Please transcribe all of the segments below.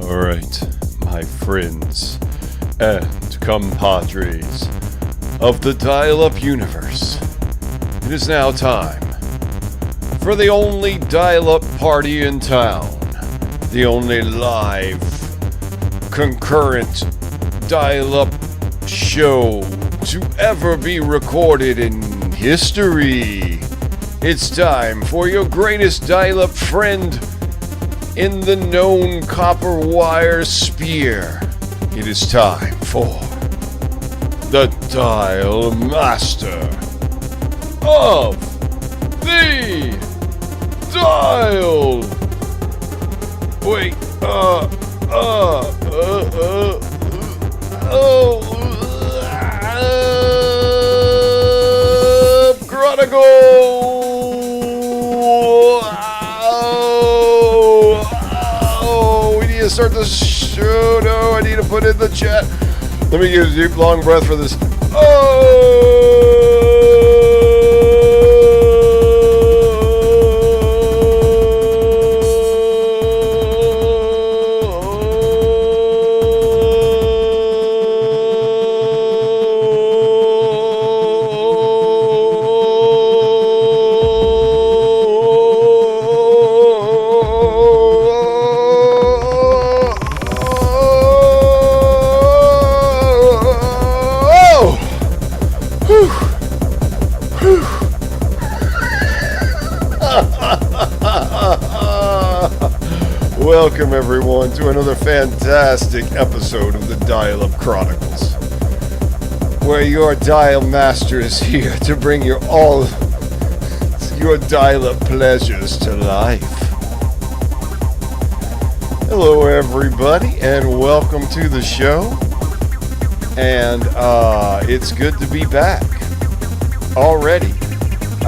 Alright, my friends and compadres of the dial-up universe, it is now time for the only dial-up party in town, the only live, concurrent dial-up show to ever be recorded in history. It's time for your greatest dial-up friend in the known copper wire sphere. It is time for the DialMaster of the Dial. Wait, Chronicles. Start the show. No, I need to put in the chat. Let me get a deep, long breath for this. Welcome everyone to another fantastic episode of the Dial-Up Chronicles, where your DialMaster is here to bring you all your dial-up pleasures to life. Hello everybody and welcome to the show, and it's good to be back already.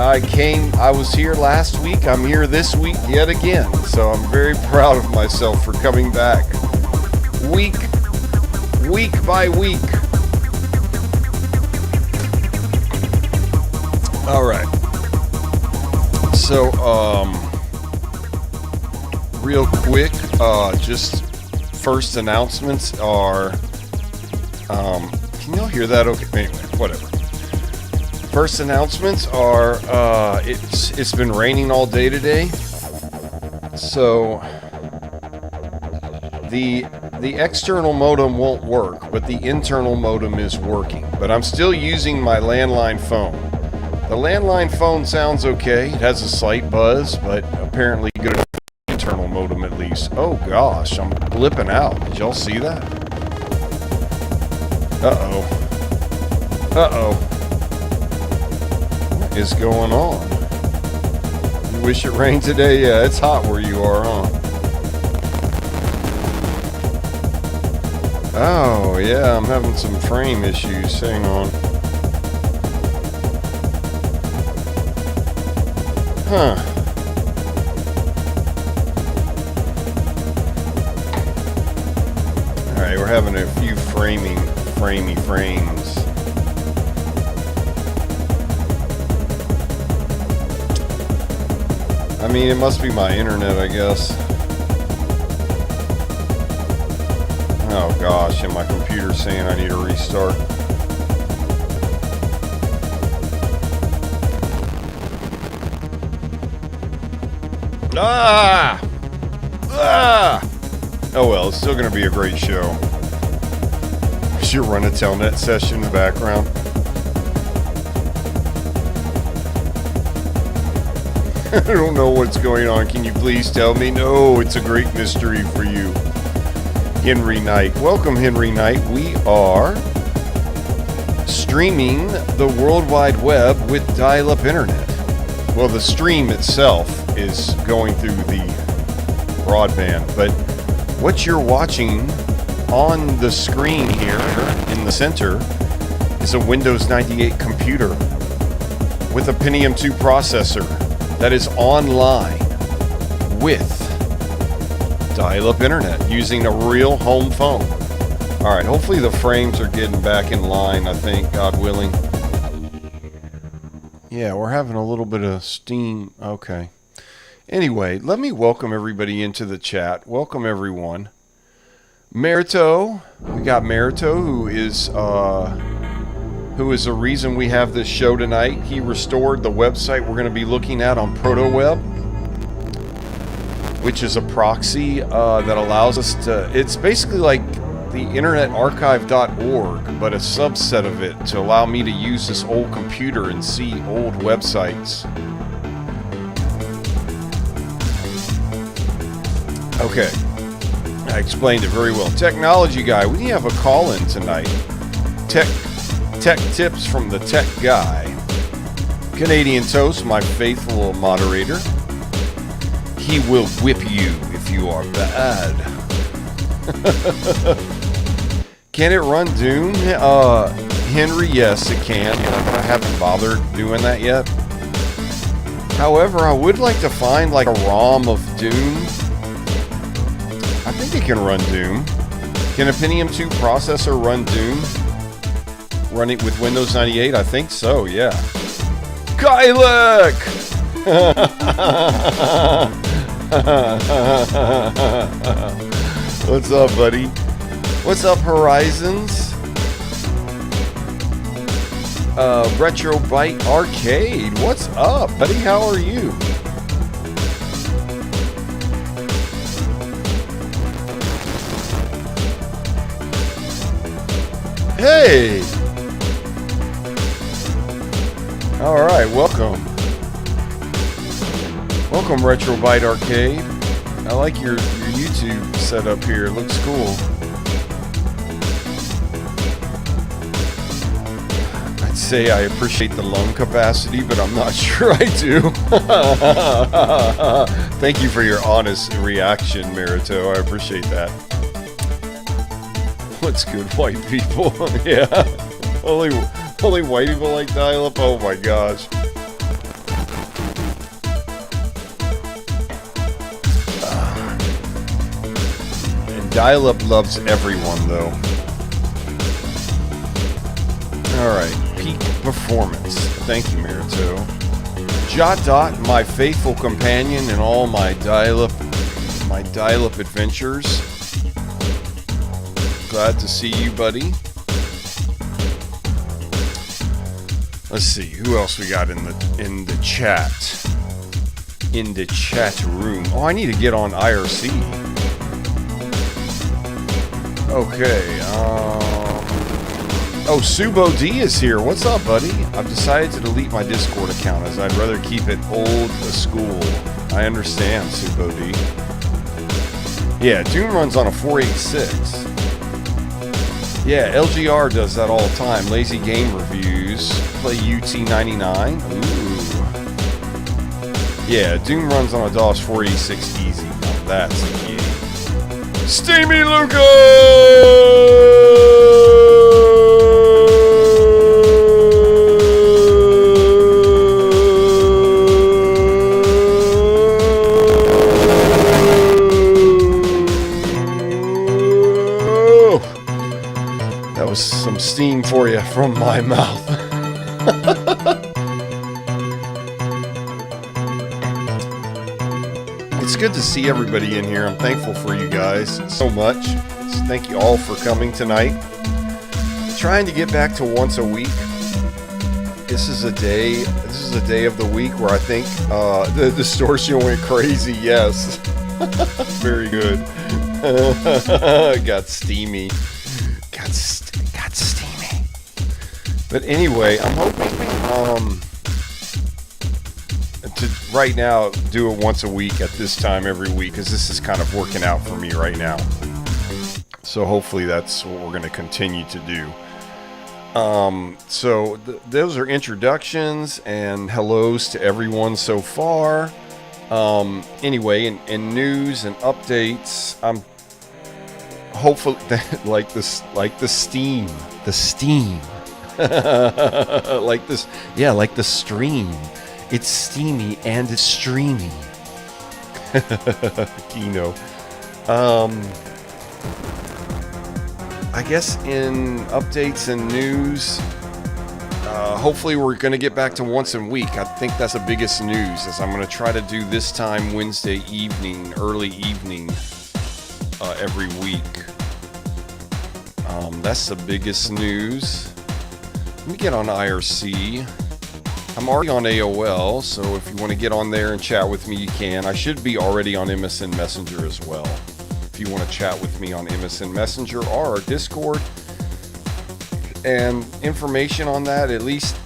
I was here last week, I'm here this week yet again, so I'm very proud of myself for coming back week by week. Alright, so real quick, just first announcements are, can y'all hear that? Okay, anyway, whatever. First announcements are, it's been raining all day today, so the external modem won't work, but the internal modem is working. But I'm still using my landline phone. The landline phone sounds okay. It has a slight buzz, but apparently good enough for the internal modem at least. Oh gosh, I'm blipping out. Did y'all see that? Uh-oh. Is going on? You wish it rained today? Yeah, it's hot where you are, huh? Oh, yeah, I'm having some frame issues. Hang on. Huh. Alright, we're having a few framey frames. I mean, it must be my internet, I guess. Oh gosh, and my computer's saying I need a restart. Oh well, it's still gonna be a great show. Should run a telnet session in the background. I don't know what's going on. Can you please tell me? No, it's a great mystery for you. Henry Knight. Welcome, Henry Knight. We are streaming the World Wide Web with dial-up internet. Well, the stream itself is going through the broadband, but what you're watching on the screen here in the center is a Windows 98 computer with a Pentium 2 processor that is online with dial-up internet using a real home phone. Alright, hopefully the frames are getting back in line, I think, God willing. Yeah, we're having a little bit of steam. Okay. Anyway, let me welcome everybody into the chat. Welcome everyone. Mariteaux. We got Mariteaux, who is the reason we have this show tonight. He restored the website we're going to be looking at on Protoweb, which is a proxy that allows us to... It's basically like the internetarchive.org, but a subset of it to allow me to use this old computer and see old websites. Okay. I explained it very well. Technology guy, we have a call-in tonight. Tech tips from the tech guy. Canadian Toast, my faithful moderator. He will whip you if you are bad. Can it run Doom? Henry, yes, it can. I haven't bothered doing that yet. However, I would like to find like a ROM of Doom. I think it can run Doom. Can a Pentium 2 processor run Doom? Run it with Windows 98? I think so, yeah. Kylek! What's up, buddy? What's up, Horizons? Retrobite Arcade. What's up, buddy? How are you? Hey! Alright, welcome. Welcome, Retrobite Arcade. I like your YouTube setup here. It looks cool. I'd say I appreciate the lung capacity, but I'm not sure I do. Thank you for your honest reaction, Mariteaux. I appreciate that. What's good, white people? Yeah. Only white people like dial-up? Oh my gosh. And dial-up loves everyone, though. Alright, peak performance. Thank you, Mariteaux. JotDot, my faithful companion in all my dial-up adventures. Glad to see you, buddy. Let's see, who else we got in the chat? In the chat room. Oh, I need to get on IRC. Okay, oh, Subo D is here. What's up, buddy? I've decided to delete my Discord account as I'd rather keep it old school. I understand, Subo D. Yeah, Doom runs on a 486. Yeah, LGR does that all the time. Lazy Game Reviews. Play UT99. Ooh. Yeah, Doom runs on a DOS 486 easy. Now that's a key. Steamy Luca! Some steam for you from my mouth. It's good to see everybody in here. I'm thankful for you guys so much. So thank you all for coming tonight. Trying to get back to once a week. This is a day of the week where I think the distortion went crazy. Yes. Very good. Got steamy. Got steamy. But anyway, I'm hoping to right now do it once a week at this time every week, because this is kind of working out for me right now. So hopefully that's what we're going to continue to do. So those are introductions and hellos to everyone so far. Anyway, in news and updates, I'm hopefully like the steam, like this, yeah, like the stream. It's steamy and it's streamy. Kino. I guess in updates and news, hopefully we're going to get back to once a week. I think that's the biggest news, as I'm going to try to do this time Wednesday evening, early evening, every week. That's the biggest news. Let me get on IRC. I'm already on AOL, so if you want to get on there and chat with me, you can. I should be already on MSN Messenger as well. If you want to chat with me on MSN Messenger or Discord. And information on that, at least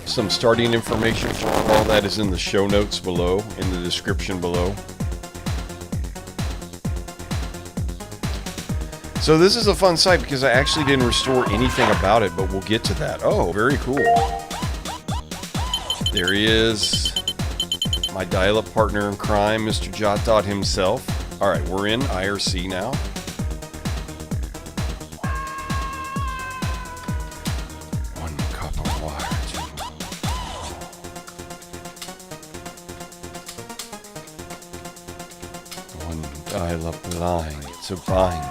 some starting information for all that is in the show notes below, in the description below. So this is a fun site because I actually didn't restore anything about it, but we'll get to that. Oh, very cool. There he is. My dial-up partner in crime, Mr. JotDot himself. All right, we're in IRC now. One cup of water. One dial-up line to bind.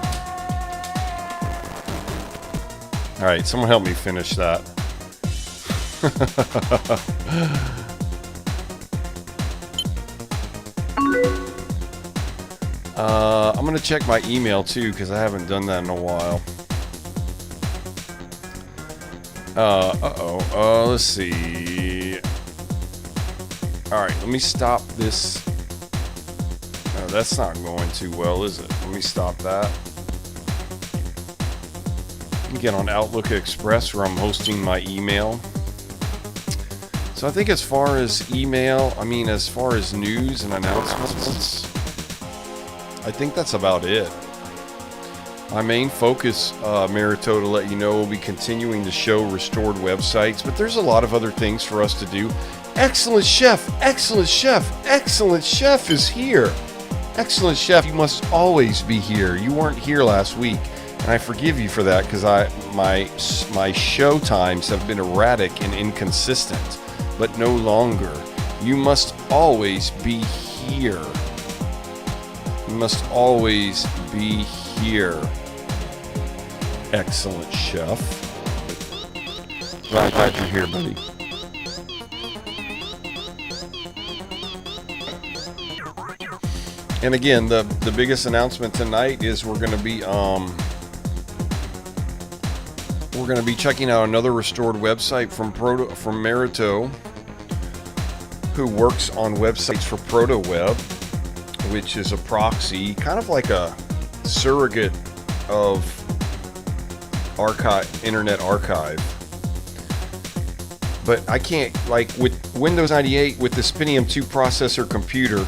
All right, someone help me finish that. I'm gonna check my email too because I haven't done that in a while. Let's see. All right, let me stop this. No, that's not going too well, is it? Let me stop that. Get on Outlook Express where I'm hosting my email. So I think as far as email, as far as news and announcements, I think that's about it. My main focus, Mariteaux, to let you know, will be continuing to show restored websites, but there's a lot of other things for us to do. Excellent Chef, Excellent Chef, Excellent Chef is here. Excellent Chef, you must always be here. You weren't here last week. And I forgive you for that because my show times have been erratic and inconsistent, but no longer. You must always be here. You must always be here. Excellent Chef. Glad you're here, buddy. And again, the biggest announcement tonight is we're going to be checking out another restored website from Mariteaux, who works on websites for Protoweb, which is a proxy, kind of like a surrogate of Internet Archive. But I can't, like with Windows 98 with the Pentium 2 processor computer,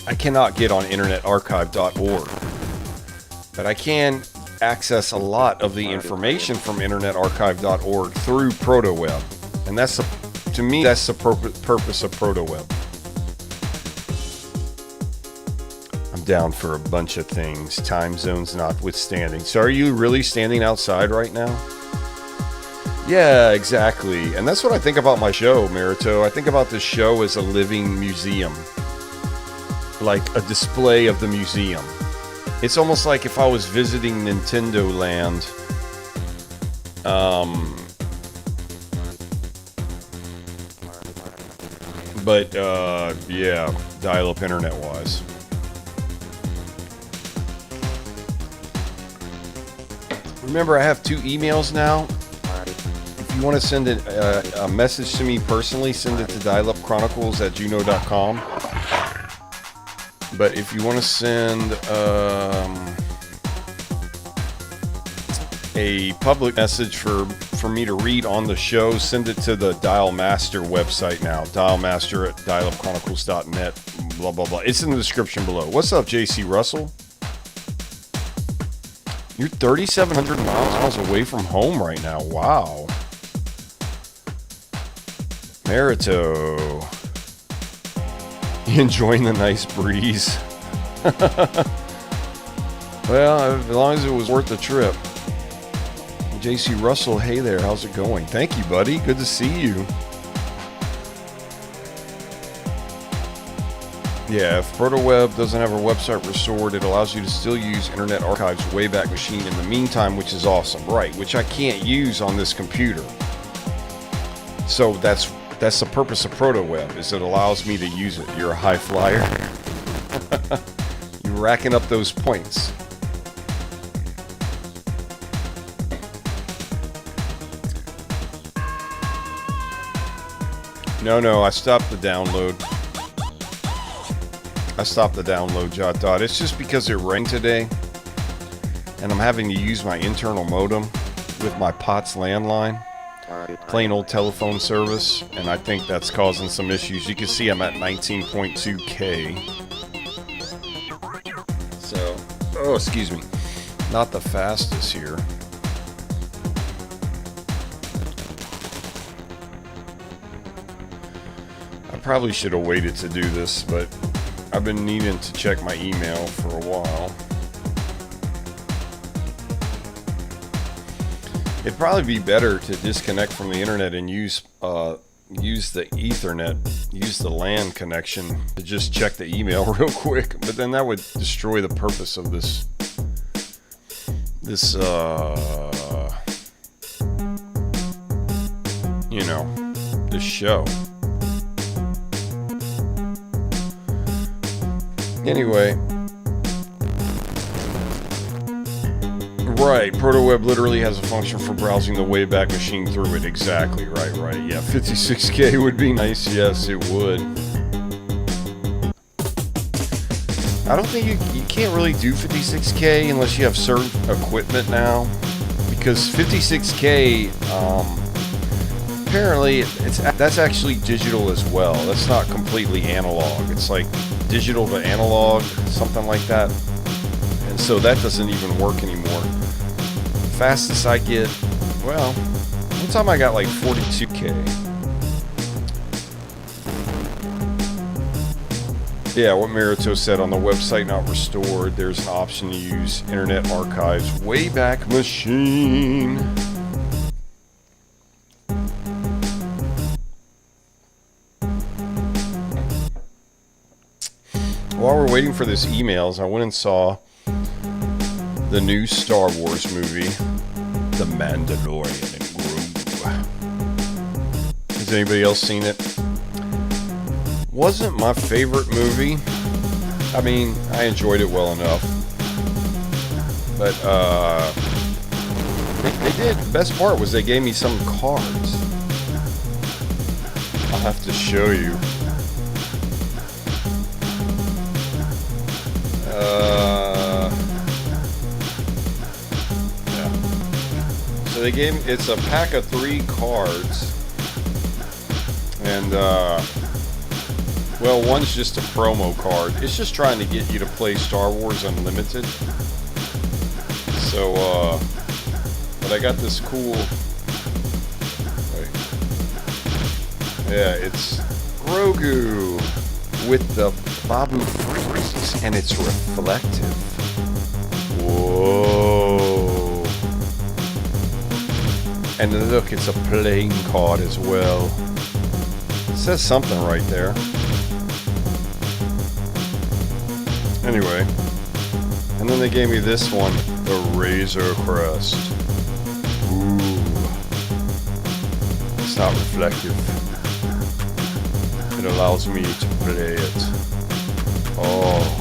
I cannot get on internetarchive.org. But I can access a lot of the information from internetarchive.org through Protoweb. And that's, to me, that's the purpose of Protoweb. I'm down for a bunch of things, time zones notwithstanding. So are you really standing outside right now? Yeah, exactly. And that's what I think about my show, Mariteaux. I think about this show as a living museum. Like a display of the museum. It's almost like if I was visiting Nintendo Land. Yeah, dial-up internet-wise. Remember, I have 2 emails now. If you want to send a message to me personally, send it to dialupchronicles@juno.com. But if you want to send a public message for me to read on the show, send it to the DialMaster website now. DialMaster at dialupchronicles.net. Blah, blah, blah. It's in the description below. What's up, JC Russell? You're 3,700 miles away from home right now. Wow. Mariteaux. Enjoying the nice breeze. Well, as long as it was worth the trip. JC Russell, hey there, how's it going? Thank you, buddy. Good to see you. Yeah, if Protoweb doesn't have a website restored, it allows you to still use Internet Archive's Wayback Machine in the meantime, which is awesome. Right, which I can't use on this computer. So that's the purpose of Protoweb, is it allows me to use it. You're a high flyer. You're racking up those points. No, I stopped the download. JotDot. It's just because it rained today, and I'm having to use my internal modem with my POTS landline. Plain old telephone service, and I think that's causing some issues. You can see I'm at 19.2K. So, oh, excuse me. Not the fastest here. I probably should have waited to do this, but I've been needing to check my email for a while. It'd probably be better to disconnect from the internet and use the Ethernet, use the LAN connection to just check the email real quick. But then that would destroy the purpose of this show. Anyway. Right, Protoweb literally has a function for browsing the Wayback Machine through it. Exactly, right. Yeah, 56K would be nice. Yes, it would. I don't think you can't really do 56K unless you have certain equipment now. Because 56K, apparently, that's actually digital as well. That's not completely analog. It's like digital to analog, something like that. And so that doesn't even work anymore. Fastest I get, well, one time I got like 42K. Yeah, what Mariteaux said on the website not restored, there's an option to use Internet Archive's Wayback Machine. While we're waiting for this emails, I went and saw the new Star Wars movie, The Mandalorian and Grogu. Has anybody else seen it? Wasn't my favorite movie. I mean, I enjoyed it well enough. But, they did. The best part was they gave me some cards. I'll have to show you. So they gave me, it's a pack of 3 cards, and well, one's just a promo card. It's just trying to get you to play Star Wars Unlimited. So, but I got this cool, wait, yeah, it's Grogu with the Babu Freeze, and it's reflective. Whoa. And look, it's a playing card as well. It says something right there. Anyway. And then they gave me this one, the Razor Crest. Ooh. It's not reflective. It allows me to play it. Oh.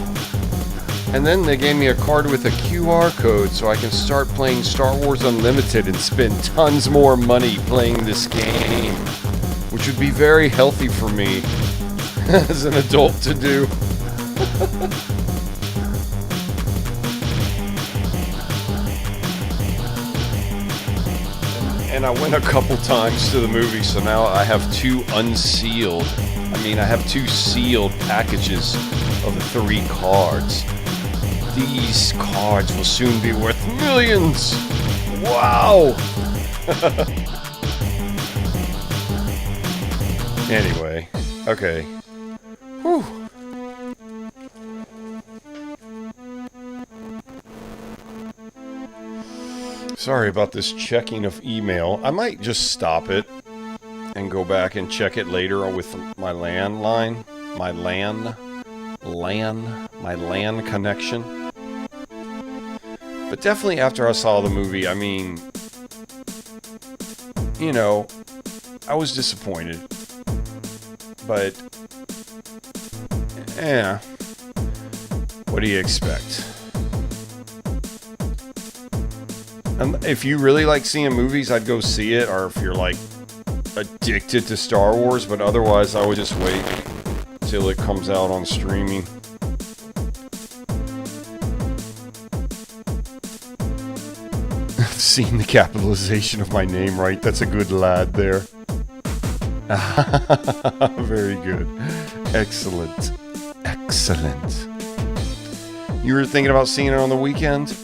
And then they gave me a card with a QR code so I can start playing Star Wars Unlimited and spend tons more money playing this game, which would be very healthy for me as an adult to do. And I went a couple times to the movie, so now I have 2 unsealed. I have 2 sealed packages of the 3 cards. These cards will soon be worth millions! Wow! Anyway, okay. Whew. Sorry about this checking of email. I might just stop it and go back and check it later with my landline, my LAN connection. But definitely after I saw the movie, I mean, you know, I was disappointed. But, yeah, what do you expect? And if you really like seeing movies, I'd go see it. Or if you're like, addicted to Star Wars, but otherwise I would just wait till it comes out on streaming. Seen the capitalization of my name right. That's a good lad there. Very good. Excellent. Excellent. You were thinking about seeing it on the weekend?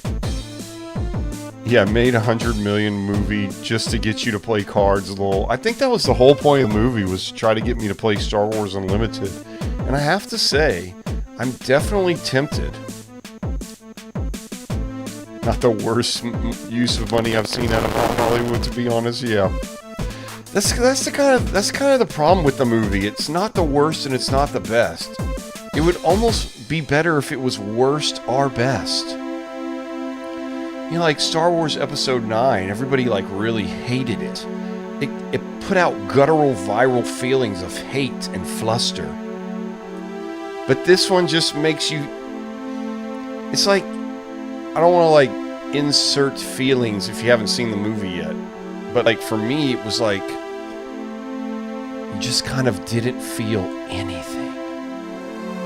Yeah, made 100 million movie just to get you to play cards a little. I think that was the whole point of the movie, was to try to get me to play Star Wars Unlimited. And I have to say, I'm definitely tempted. Not the worst use of money I've seen out of Hollywood, to be honest. Yeah, that's kind of the problem with the movie. It's not the worst and it's not the best. It would almost be better if it was worst or best. You know, like Star Wars Episode 9, everybody like really hated it. It put out guttural, viral feelings of hate and fluster. But this one just makes you. It's like, I don't want to like insert feelings if you haven't seen the movie yet, but like for me it was like you just kind of didn't feel anything,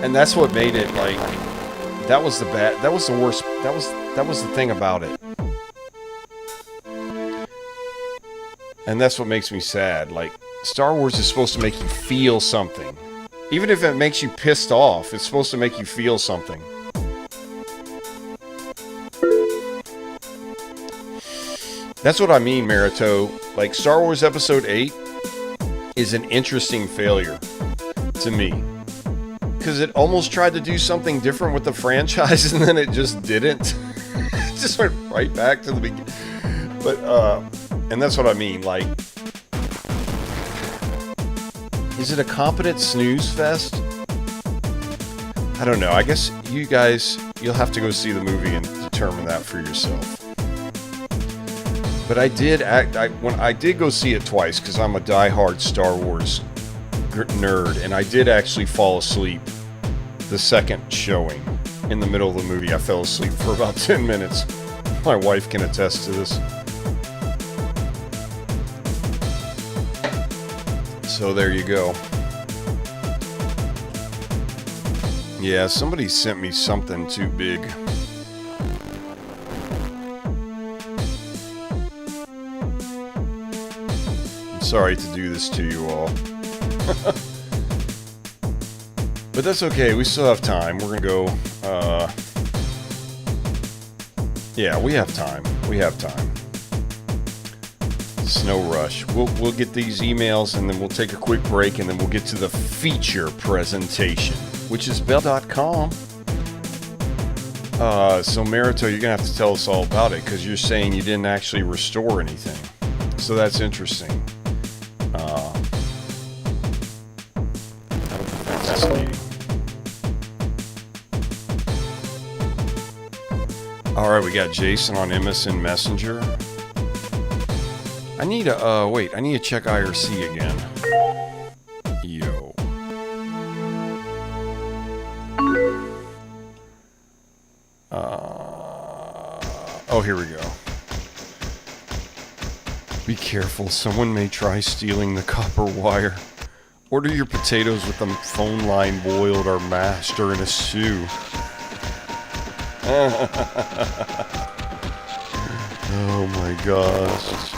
and that's what made it like that was the worst, that was the thing about it, and that's what makes me sad. Like, Star Wars is supposed to make you feel something, even if it makes you pissed off. It's supposed to make you feel something. That's what I mean, Mariteaux. Like, Star Wars Episode 8 is an interesting failure to me. Because it almost tried to do something different with the franchise, and then it just didn't. It just went right back to the beginning. But, and that's what I mean. Like, is it a competent snooze fest? I don't know. I guess you guys, you'll have to go see the movie and determine that for yourself. But I did when I did go see it twice, because I'm a diehard Star Wars nerd, and I did actually fall asleep the second showing. In the middle of the movie, I fell asleep for about 10 minutes. My wife can attest to this. So there you go. Yeah, somebody sent me something too big. Sorry to do this to you all. But that's okay, we still have time. We're gonna go, yeah, we have time. We have time. It's no rush. We'll get these emails, and then we'll take a quick break, and then we'll get to the feature presentation, which is bell.com. So Mariteaux, you're gonna have to tell us all about it, because you're saying you didn't actually restore anything. So that's interesting. Fascinating. Alright, we got Jason on MSN Messenger. I need to, wait, I need to check IRC again. Yo. Oh, here we go. Be careful, someone may try stealing the copper wire. Order your potatoes with the phone line boiled or mashed or in a stew. Oh my gosh.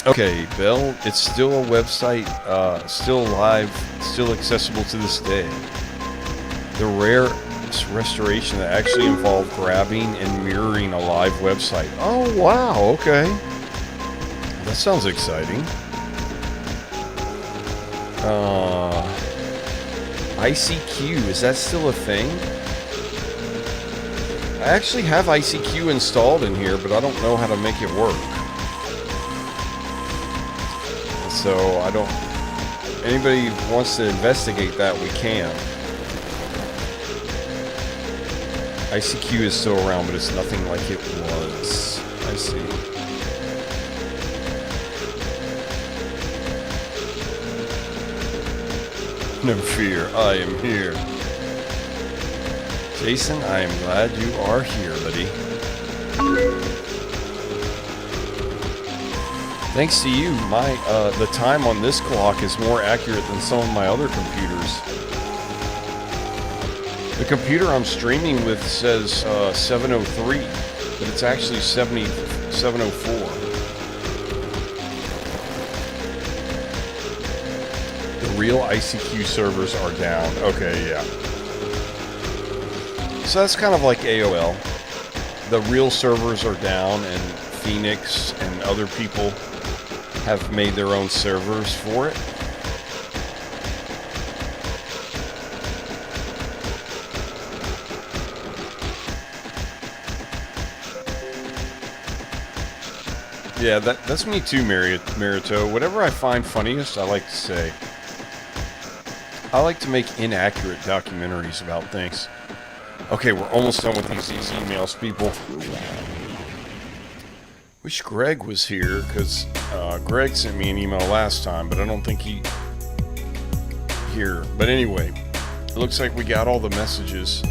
Okay, Bell, it's still a website, still live, still accessible to this day. The rare restoration that actually involved grabbing and mirroring a live website. Oh wow, okay. That sounds exciting. ICQ, is that still a thing? I actually have ICQ installed in here, but I don't know how to make it work. So I don't, anybody wants to investigate that, we can. ICQ is still around, but it's nothing like it was. I see. No fear, I am here. Jason, I am glad you are here, buddy. Thanks to you, the time on this clock is more accurate than some of my other computers. The computer I'm streaming with says 703, but it's actually 704. The real ICQ servers are down. Okay, yeah. So that's kind of like AOL. The real servers are down, and Phoenix and other people have made their own servers for it. Yeah, that's me too, Mariteaux. Whatever I find funniest, I like to say. I like to make inaccurate documentaries about things. Okay, we're almost done with these emails, people. Wish Greg was here, because Greg sent me an email last time, but I don't think he here. But anyway, it looks like we got all the messages.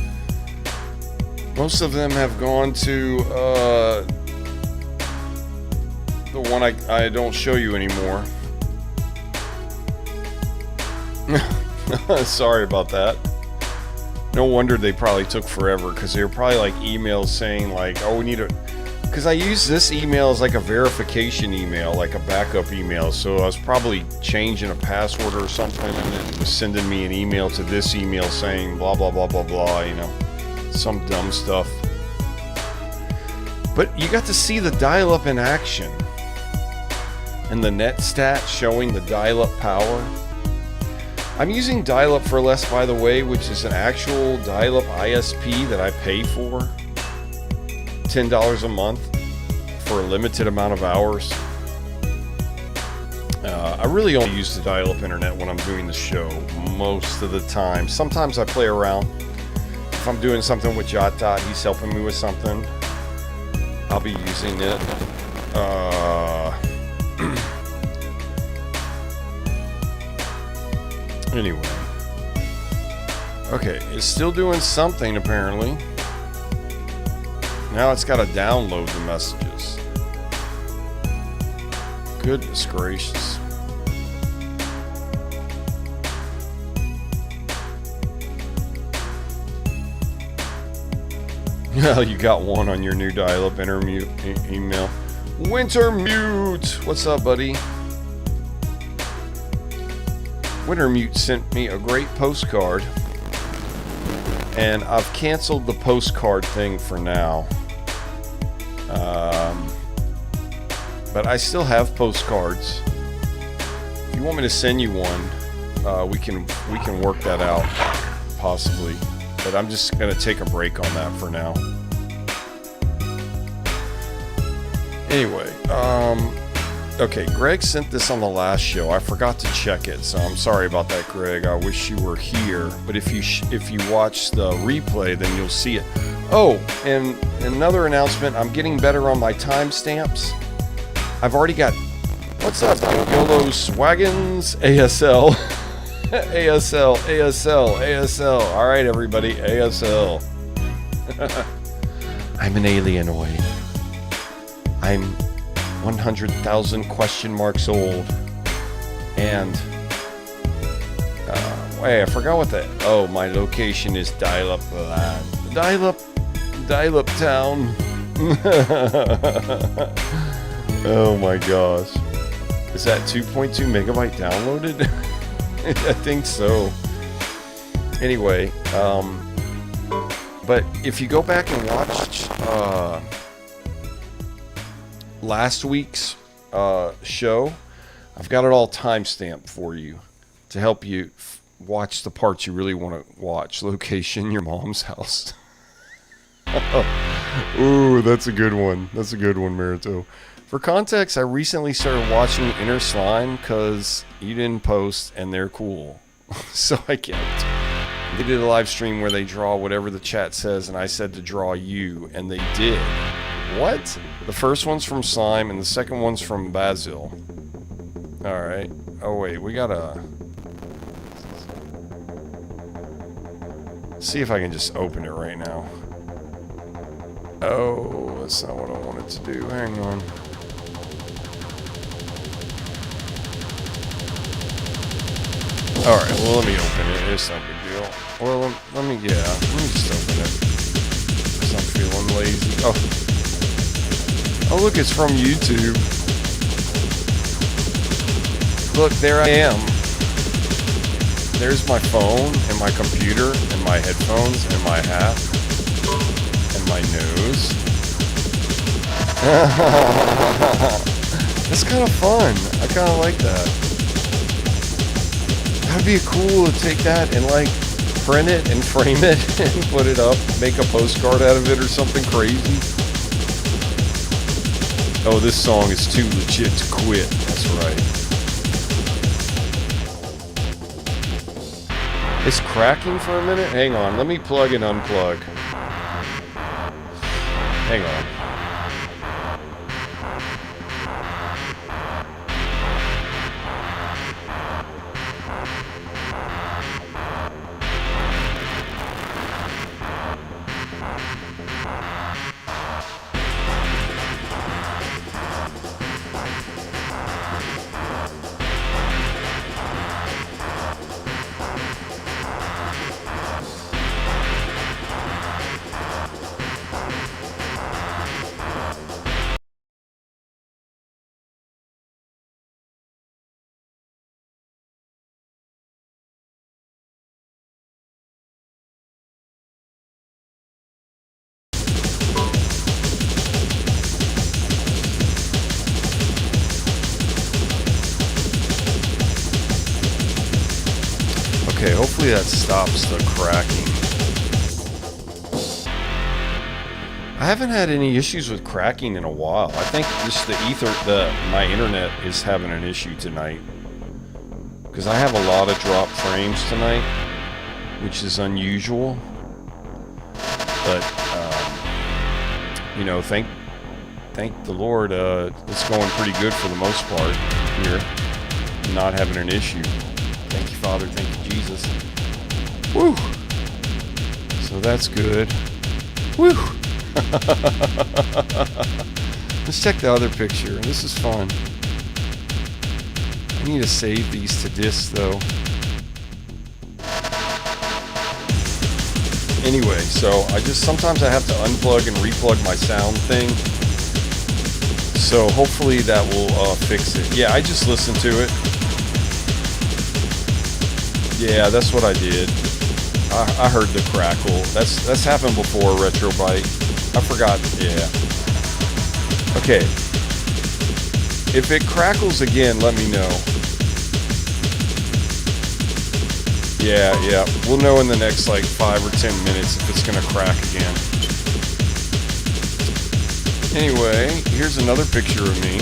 Most of them have gone to the one I don't show you anymore. Sorry about that. No wonder they probably took forever, because they were probably like emails saying like, oh, we need a... Because I use this email as like a verification email, like a backup email. So I was probably changing a password or something, and it was sending me an email to this email saying blah, blah, blah, blah, blah, you know. Some dumb stuff. But you got to see the dial-up in action. And the net stat showing the dial-up power. I'm using Dial-Up for Less, by the way, which is an actual dial-up ISP that I pay for. $10 a month for a limited amount of hours. I really only use the dial-up internet when I'm doing the show most of the time. Sometimes I play around. If I'm doing something with JotDot, he's helping me with something, I'll be using it. Anyway. Okay, it's still doing something apparently. Now it's got to download the messages. Goodness gracious. Well, you got one on your new dial-up email. Wintermute! What's up, buddy? Wintermute sent me a great postcard, and I've canceled the postcard thing for now. But I still have postcards. If you want me to send you one, we can work that out, possibly. But I'm just gonna take a break on that for now. Anyway, okay, Greg sent this on the last show. I forgot to check it, so I'm sorry about that, Greg. I wish you were here. But if you watch the replay, then you'll see it. Oh, and another announcement. I'm getting better on my timestamps. I've already got... What's up, YOLO Swaggins? ASL. ASL, ASL, ASL. All right, everybody, ASL. I'm an alienoid. I'm 100,000 question marks old. And wait, I forgot what that. Oh, my location is dial-up land. Dial-up town. Oh my gosh. Is that 2.2 megabyte downloaded? I think so. Anyway, but if you go back and watch last week's show, I've got it all timestamped for you to help you watch the parts you really want to watch. Location, your mom's house. Ooh, that's a good one. That's a good one, Mariteaux. For context, I recently started watching Inner Slime because you didn't post and they're cool. So I kept. They did a live stream where they draw whatever the chat says, and I said to draw you, and they did. What? The first one's from Slime, and the second one's from Basil. Alright. Oh, wait, we gotta... see if I can just open it right now. Oh, that's not what I wanted to do. Hang on. All right, well, let me open it. It's no big deal. Well, let me just open it. Because I'm feeling lazy. Oh, look, it's from YouTube. Look, there I am. There's my phone and my computer and my headphones and my hat and my nose. That's kind of fun. I kind of like that. That'd be cool to take that and like print it and frame it and put it up, make a postcard out of it or something crazy. Oh, this song is too legit to quit. That's right. It's cracking for a minute? Hang on, let me plug and unplug. Hang on. Okay, hopefully that stops the cracking. I haven't had any issues with cracking in a while. I think just my internet is having an issue tonight. Because I have a lot of drop frames tonight, which is unusual. But, you know, thank the Lord, it's going pretty good for the most part here. Not having an issue. Thank you, Father. Thank you, Jesus. Woo! So that's good. Woo! Let's check the other picture. This is fun. I need to save these to disk, though. Anyway, so sometimes I have to unplug and replug my sound thing. So hopefully that will fix it. Yeah, I just listened to it. Yeah, that's what I did. I heard the crackle. That's happened before, Retrobyte. I forgot. Yeah. Okay. If it crackles again, let me know. Yeah. We'll know in the next like 5 or 10 minutes if it's gonna crack again. Anyway, here's another picture of me.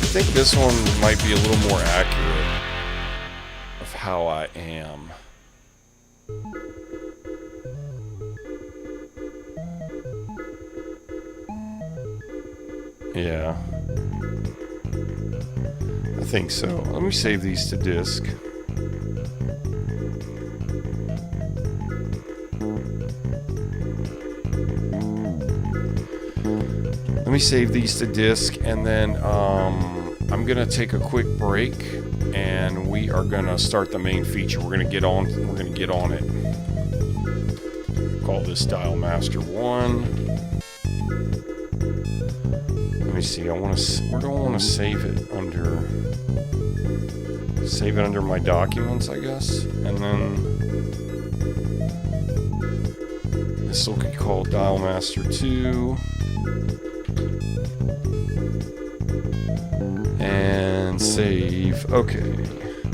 I think this one might be a little more accurate of how I am. Yeah. I think so. Let me save these to disk. Let me save these to disk, and then I'm gonna take a quick break, and we are gonna start the main feature. We're gonna get on it. Call this DialMaster 1. Let me see. We're gonna want to save it under my documents, I guess, and then this will be called DialMaster 2. And save. Okay.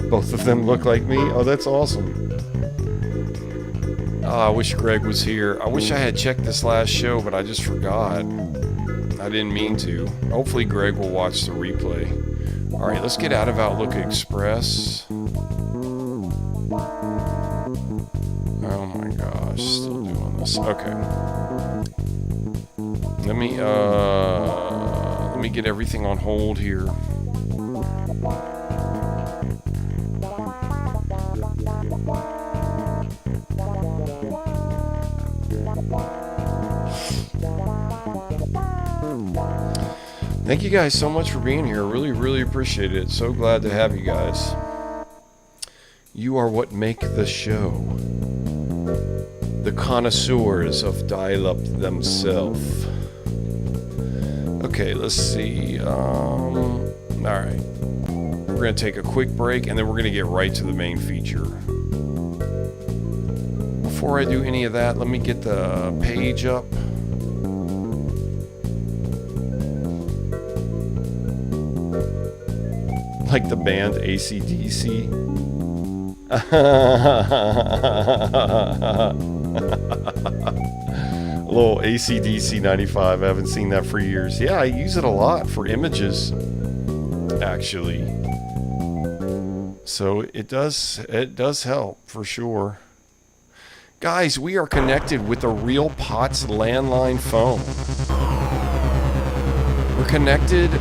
Both of them look like me. Oh, that's awesome. Oh, I wish Greg was here. I wish I had checked this last show, but I just forgot. I didn't mean to. Hopefully Greg will watch the replay. Alright, let's get out of Outlook Express. Oh my gosh, still doing this. Okay. Let me get everything on hold here. Thank you guys so much for being here. Really, really appreciate it. So glad to have you guys. You are what make the show. The connoisseurs of dial-up themselves. Okay, let's see. All right. We're going to take a quick break, and then we're going to get right to the main feature. Before I do any of that, let me get the page up. Like the band AC/DC. A little AC/DC 95. I haven't seen that for years. Yeah, I use it a lot for images, actually. So it does help for sure. Guys, we are connected with the Real Potts landline phone. We're connected.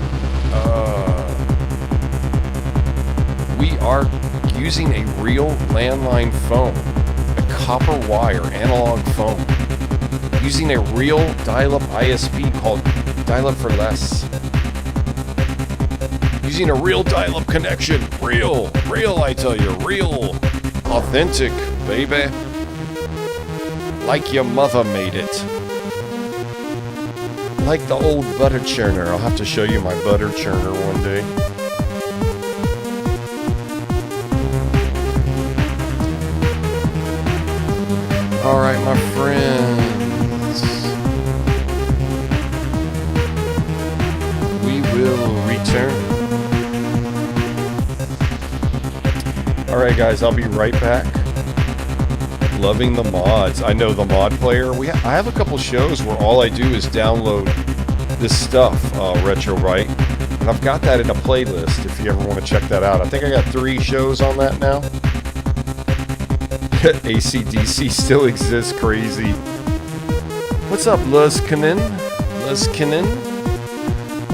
We are using a real landline phone, a copper wire analog phone, using a real dial-up ISP called Dial-Up for Less. Using a real dial-up connection. Real, I tell you, real. Authentic, baby. Like your mother made it. Like the old butter churner. I'll have to show you my butter churner one day. All right, my friends. We will return. All right, guys, I'll be right back. Loving the mods. I know the mod player. I have a couple shows where all I do is download this stuff, Retro Right, and I've got that in a playlist if you ever want to check that out. I think I got 3 shows on that now. AC/DC still exists, crazy. What's up, Luzkinen?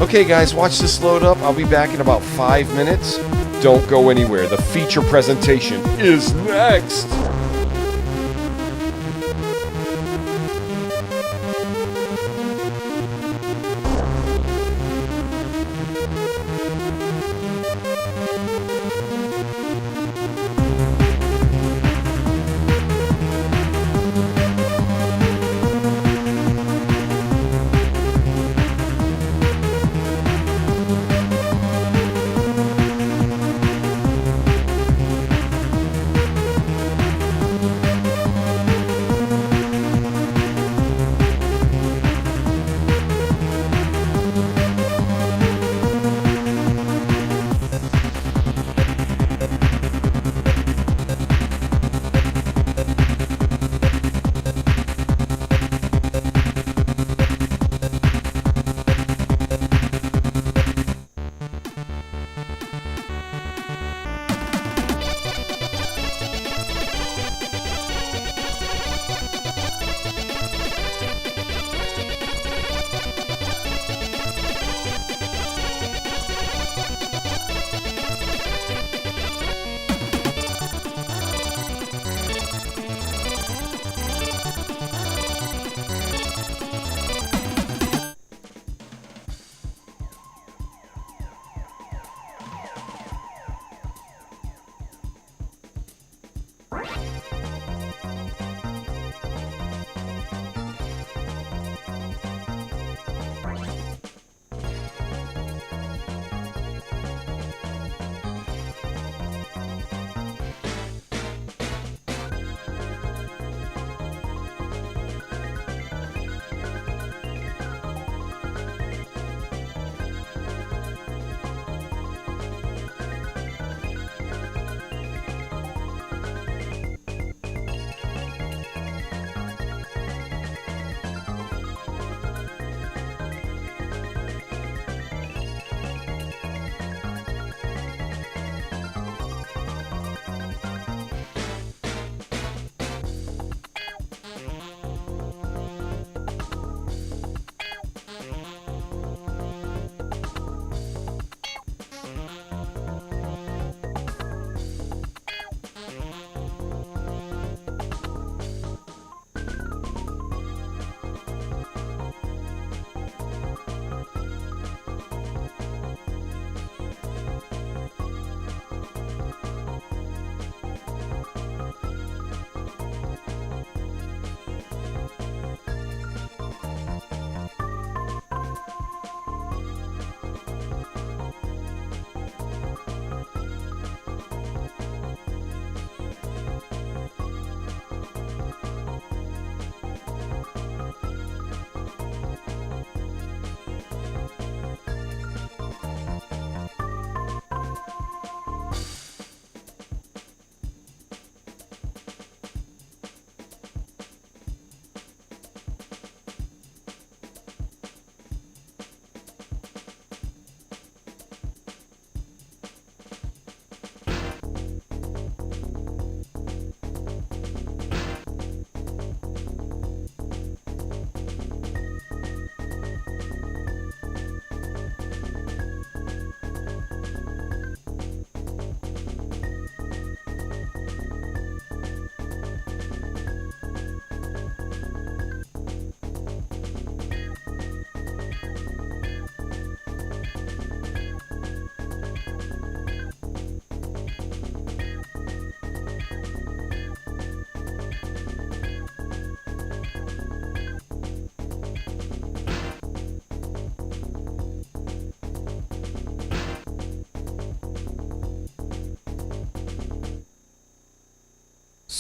Okay, guys, watch this load up. I'll be back in about 5 minutes. Don't go anywhere. The feature presentation is next.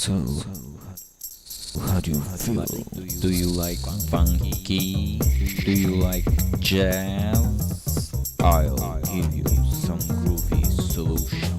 So, how do you feel? Do you like funky? Do you like jazz? I'll give you some groovy solution.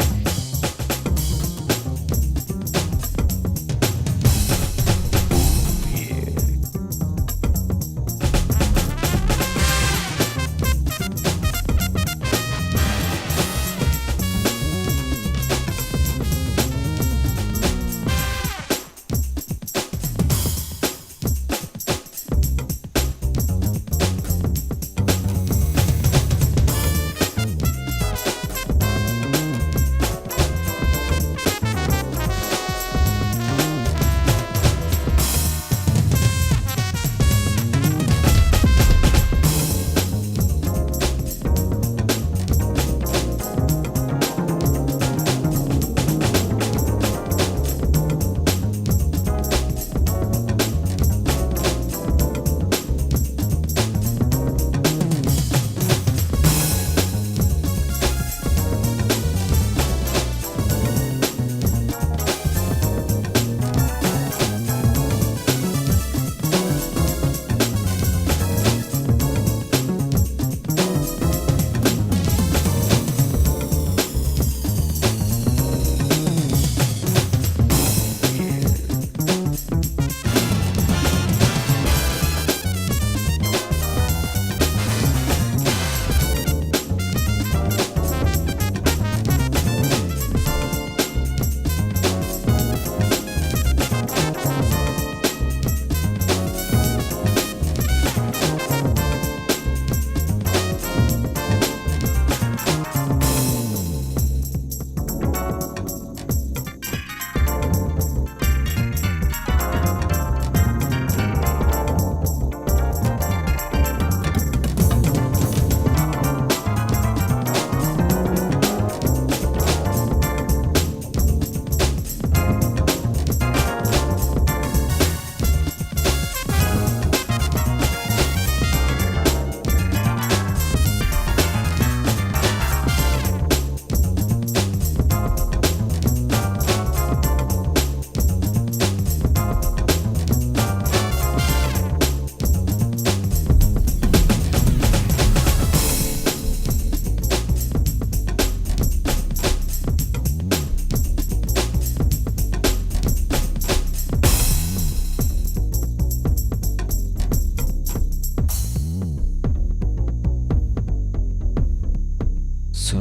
So,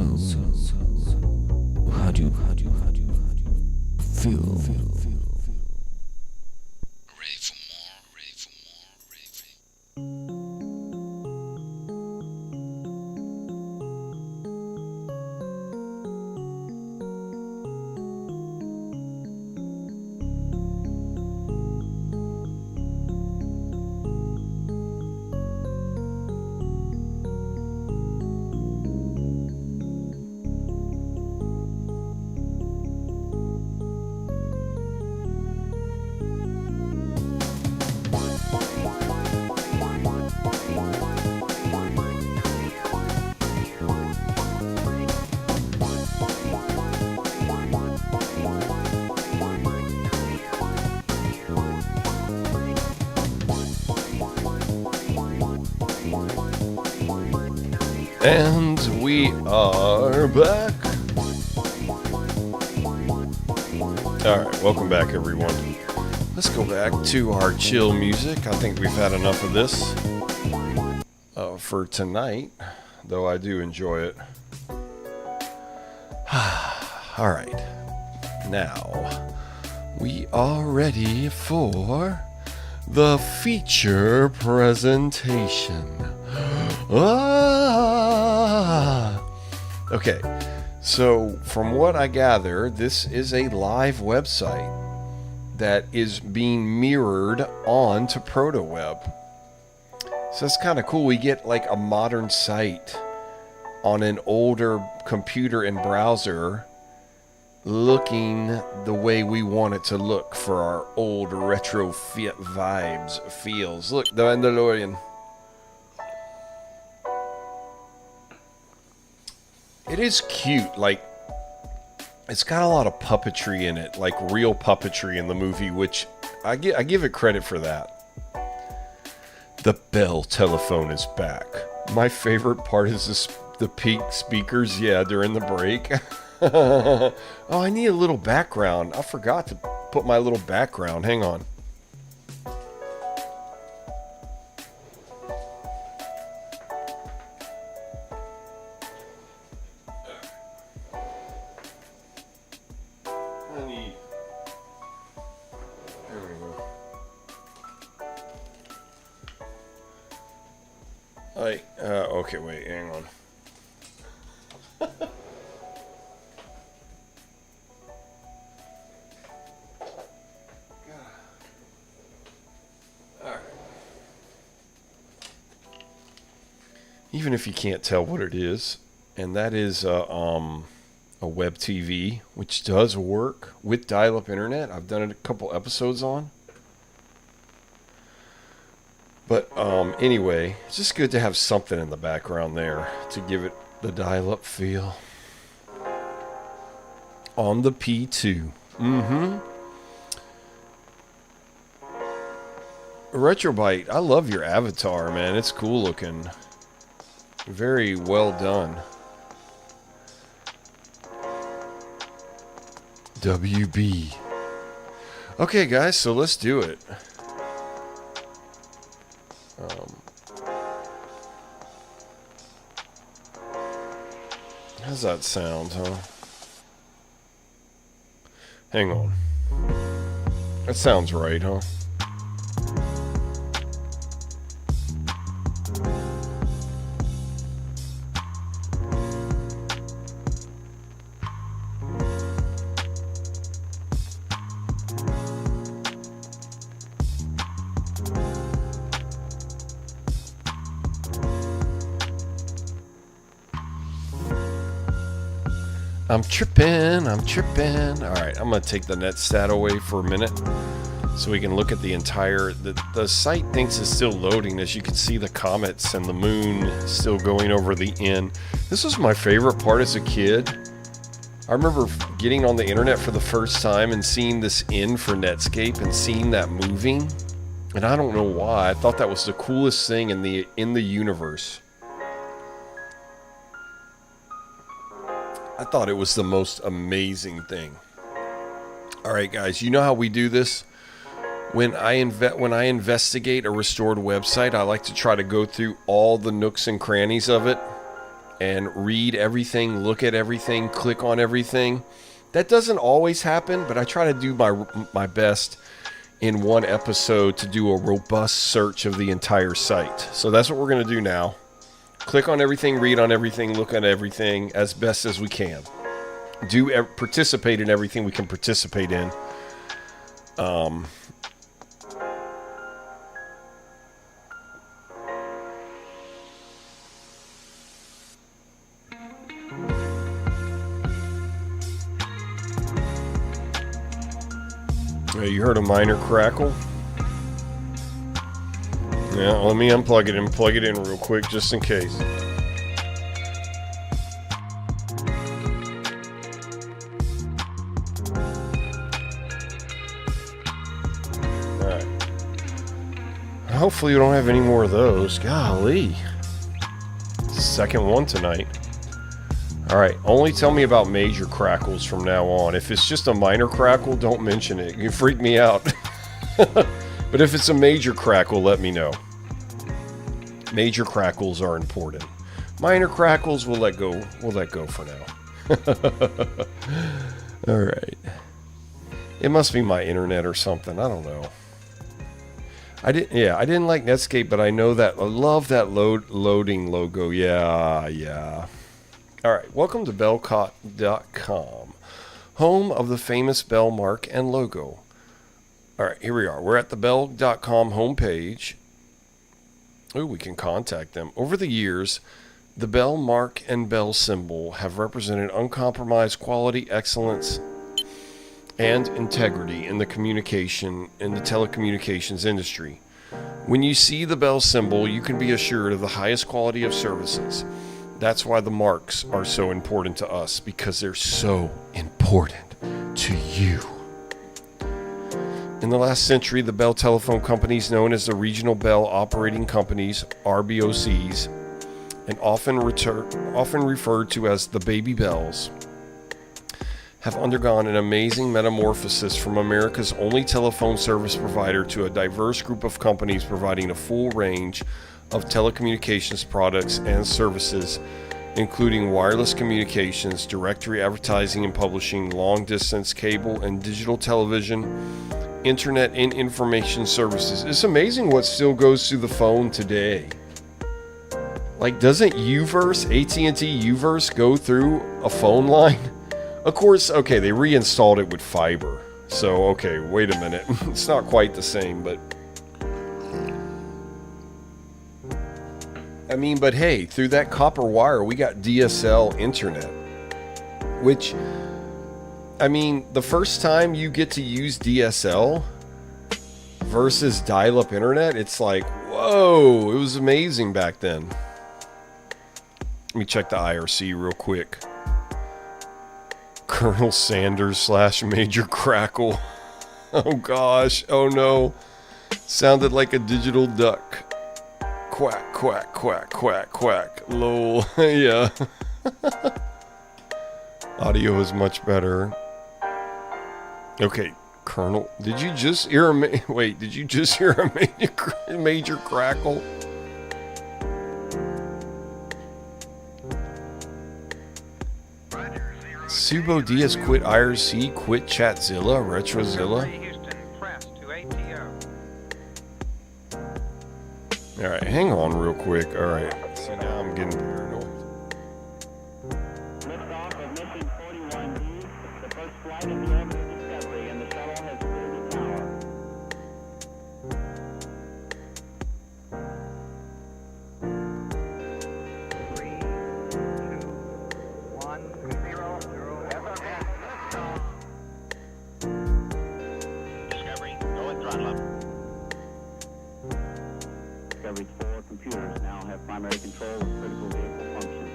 how do you feel? Ready for more, ready for more, ready. And we are back. Alright, welcome back everyone. Let's go back to our chill music. I think we've had enough of this for tonight, though I do enjoy it. Alright, now we are ready for the feature presentation. Okay, so from what I gather, this is a live website that is being mirrored onto Protoweb. So that's kind of cool. We get like a modern site on an older computer and browser looking the way we want it to look for our old retro vibes, feels. Look, the Mandalorian. It is cute, like It's got a lot of puppetry in it, like real puppetry in the movie, which I give it credit for that. The Bell telephone is back. My favorite part is the peak speakers, yeah, during the break. Oh, I need a little background. I forgot to put my little background. Hang on. Okay, wait, hang on. Alright. Even if you can't tell what it is, and that is a web TV, which does work with dial-up internet. I've done it a couple episodes on. But anyway, it's just good to have something in the background there to give it the dial-up feel. On the P2. Retrobite, I love your avatar, man. It's cool looking. Very well done. WB. Okay, guys, so let's do it. How's that sound, huh? Hang on. That sounds right, huh? I'm tripping. Alright, I'm going to take the net stat away for a minute so we can look at the entire... The site thinks it's still loading. As you can see, the comets and the moon still going over the N. This was my favorite part as a kid. I remember getting on the internet for the first time and seeing this N for Netscape and seeing that moving. And I don't know why. I thought that was the coolest thing in the universe. I thought it was the most amazing thing. All right, guys, you know how we do this? When I investigate a restored website, I like to try to go through all the nooks and crannies of it and read everything, look at everything, click on everything. That doesn't always happen, but I try to do my best in one episode to do a robust search of the entire site. So that's what we're going to do now. Click on everything, read on everything, look at everything as best as we can. Participate in everything we can participate in. You heard a minor crackle? Yeah, let me unplug it and plug it in real quick just in case. Alright. Hopefully you don't have any more of those. Golly. Second one tonight. Alright, only tell me about major crackles from now on. If it's just a minor crackle, don't mention it. You freak me out. But if it's a major crackle, let me know. Major crackles are important. Minor crackles, we'll let go. We'll let go for now. All right. It must be my internet or something. I don't know. I didn't like Netscape, but I know that I love that loading logo. Yeah. All right. Welcome to Bellcott.com, home of the famous bell mark and logo. All right, here we are. We're at the Bell.com homepage. Oh, we can contact them. Over the years, the Bell mark and Bell symbol have represented uncompromised quality, excellence, and integrity in the telecommunications industry. When you see the Bell symbol, you can be assured of the highest quality of services. That's why the marks are so important to us, because they're so important to you. In the last century, the Bell Telephone Companies, known as the Regional Bell Operating Companies, RBOCs, and often referred to as the Baby Bells, have undergone an amazing metamorphosis from America's only telephone service provider to a diverse group of companies providing a full range of telecommunications products and services, including wireless communications, directory advertising and publishing, long-distance cable and digital television, internet and information services. It's amazing what still goes through the phone today. Like, doesn't Uverse, AT&T Uverse, go through a phone line? Of course, okay, they reinstalled it with fiber. So, okay, wait a minute. It's not quite the same, but... I mean, but hey, through that copper wire, we got DSL internet. Which, I mean, the first time you get to use DSL versus dial-up internet, it's like, whoa, it was amazing back then. Let me check the IRC real quick. Colonel Sanders / Major Crackle. Oh gosh, oh no. Sounded like a digital duck. Quack, quack, quack, quack, quack. Lol. Yeah. Audio is much better. Okay, Colonel, did you just hear a wait, did you just hear a major crackle? Subo Diaz quit IRC, quit Chatzilla, Retrozilla. Alright, hang on real quick. Alright, see, now I'm getting paranoid. Liftoff of mission 41D, the first flight of the Ever Discovery, and the shuttle has cleared the tower. Three, two, one, zero, zero. Discovery, go and throttle up. Discovery's 4 computers now have primary control of critical vehicle functions.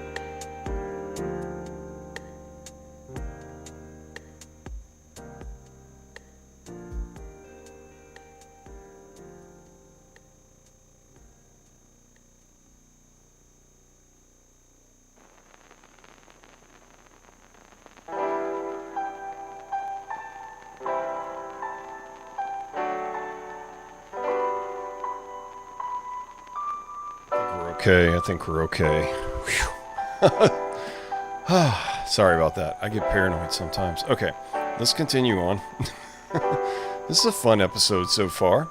Okay, I think we're okay. Sorry about that. I get paranoid sometimes. Okay, let's continue on. This is a fun episode so far.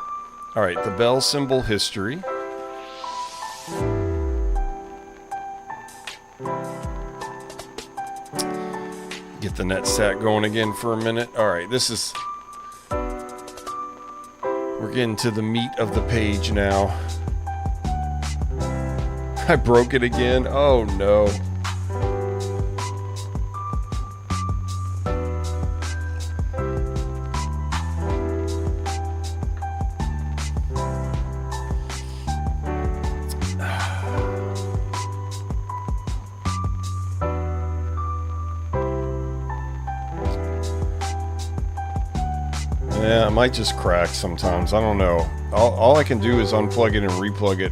Alright, the bell symbol history. Get the NetStat going again for a minute. Alright, this is... We're getting to the meat of the page now. I broke it again. Oh no. Yeah, it might just crack sometimes. I don't know. All I can do is unplug it and replug it.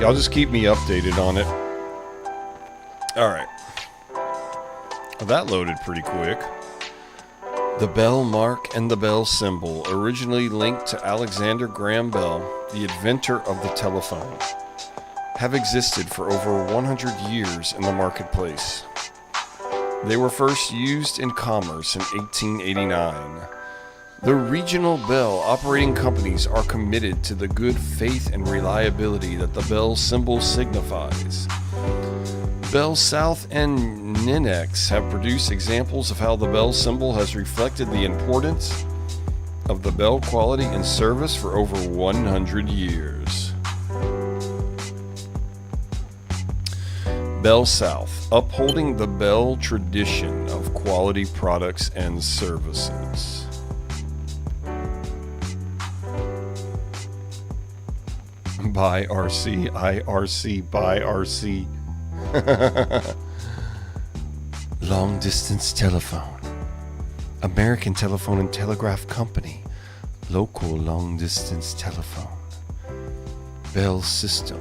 Y'all just keep me updated on it. Alright. Well, that loaded pretty quick. The bell mark and the bell symbol, originally linked to Alexander Graham Bell, the inventor of the telephone, have existed for over 100 years in the marketplace. They were first used in commerce in 1889. The regional bell operating companies are committed to the good faith and reliability that the bell symbol signifies. Bell South and Ninex have produced examples of how the bell symbol has reflected the importance of the bell quality and service for over 100 years. Bell South, upholding the bell tradition of quality products and services. by RC, IRC by RC. Long distance telephone. American Telephone and Telegraph Company. Local long distance telephone. Bell System.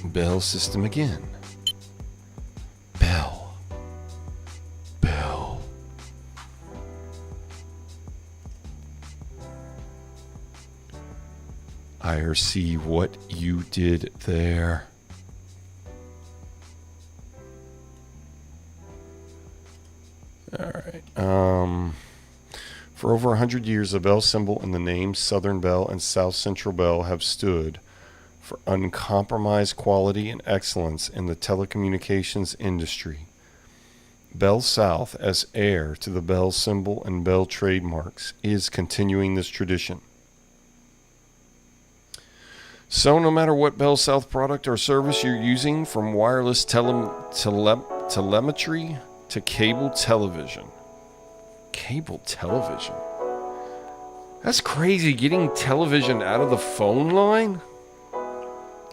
Bell System again. Bell. Bell. IRC, what you did there. All right. For over 100 years, the bell symbol and the names Southern Bell and South Central Bell have stood for uncompromised quality and excellence in the telecommunications industry. Bell South, as heir to the Bell symbol and Bell trademarks, is continuing this tradition. So no matter what Bell South product or service you're using, from wireless telemetry to cable television. Cable television? That's crazy, getting television out of the phone line?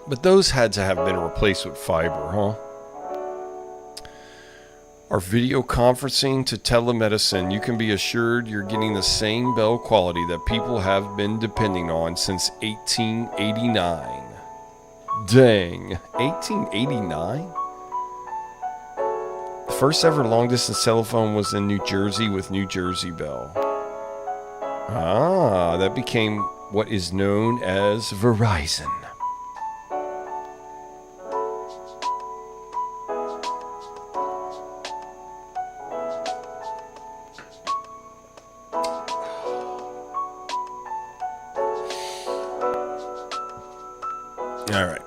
But those had to have been replaced with fiber, huh? Or video conferencing to telemedicine, you can be assured you're getting the same Bell quality that people have been depending on since 1889. Dang, 1889? The first ever long-distance telephone was in New Jersey with New Jersey Bell. Ah, that became what is known as Verizon. All right.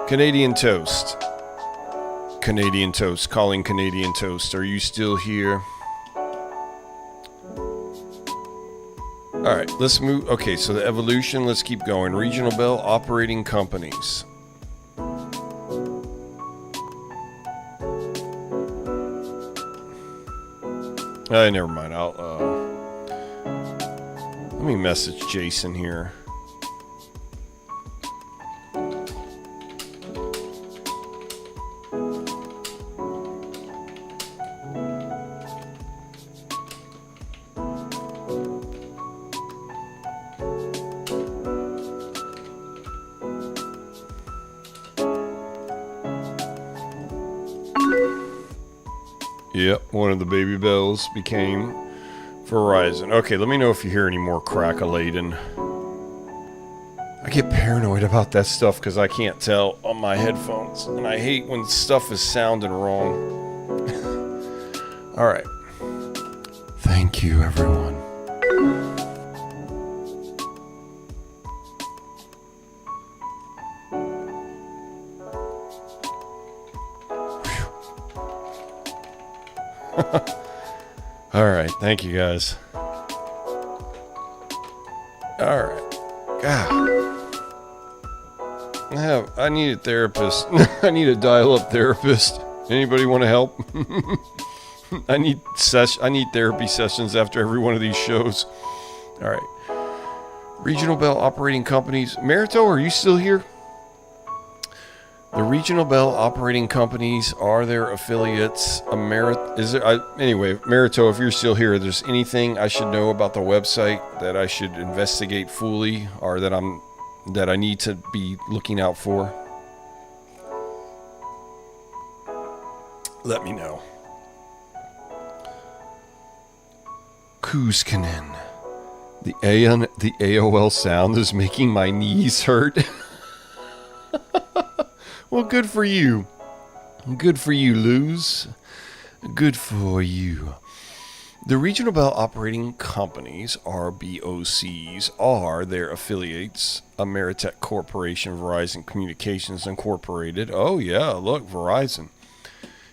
Canadian Toast. Canadian Toast. Calling Canadian Toast. Are you still here? All right, let's move. Okay, so the evolution, let's keep going. Regional Bell operating companies. Never mind. Let me message Jason here. Yep, one of the baby bells became Verizon. Okay, let me know if you hear any more crack-a-latin. I get paranoid about that stuff because I can't tell on my headphones. And I hate when stuff is sounding wrong. All right. Thank you, everyone. All right, thank you guys. All right, God, I need a therapist. I need a dial-up therapist. Anybody want to help? I need therapy sessions after every one of these shows. All right, Regional Bell operating companies. Mariteaux, are you still here? The Regional Bell operating companies are their affiliates. Anyway, Mariteaux, if you're still here, if there's anything I should know about the website that I should investigate fully, or that I need to be looking out for, let me know. Kuzkanen. The AOL sound is making my knees hurt. Well, good for you. Good for you, Luz. Good for you. The Regional Bell operating companies, RBOCs, are their affiliates. Ameritech Corporation, Verizon Communications Incorporated. Oh, yeah, look, Verizon.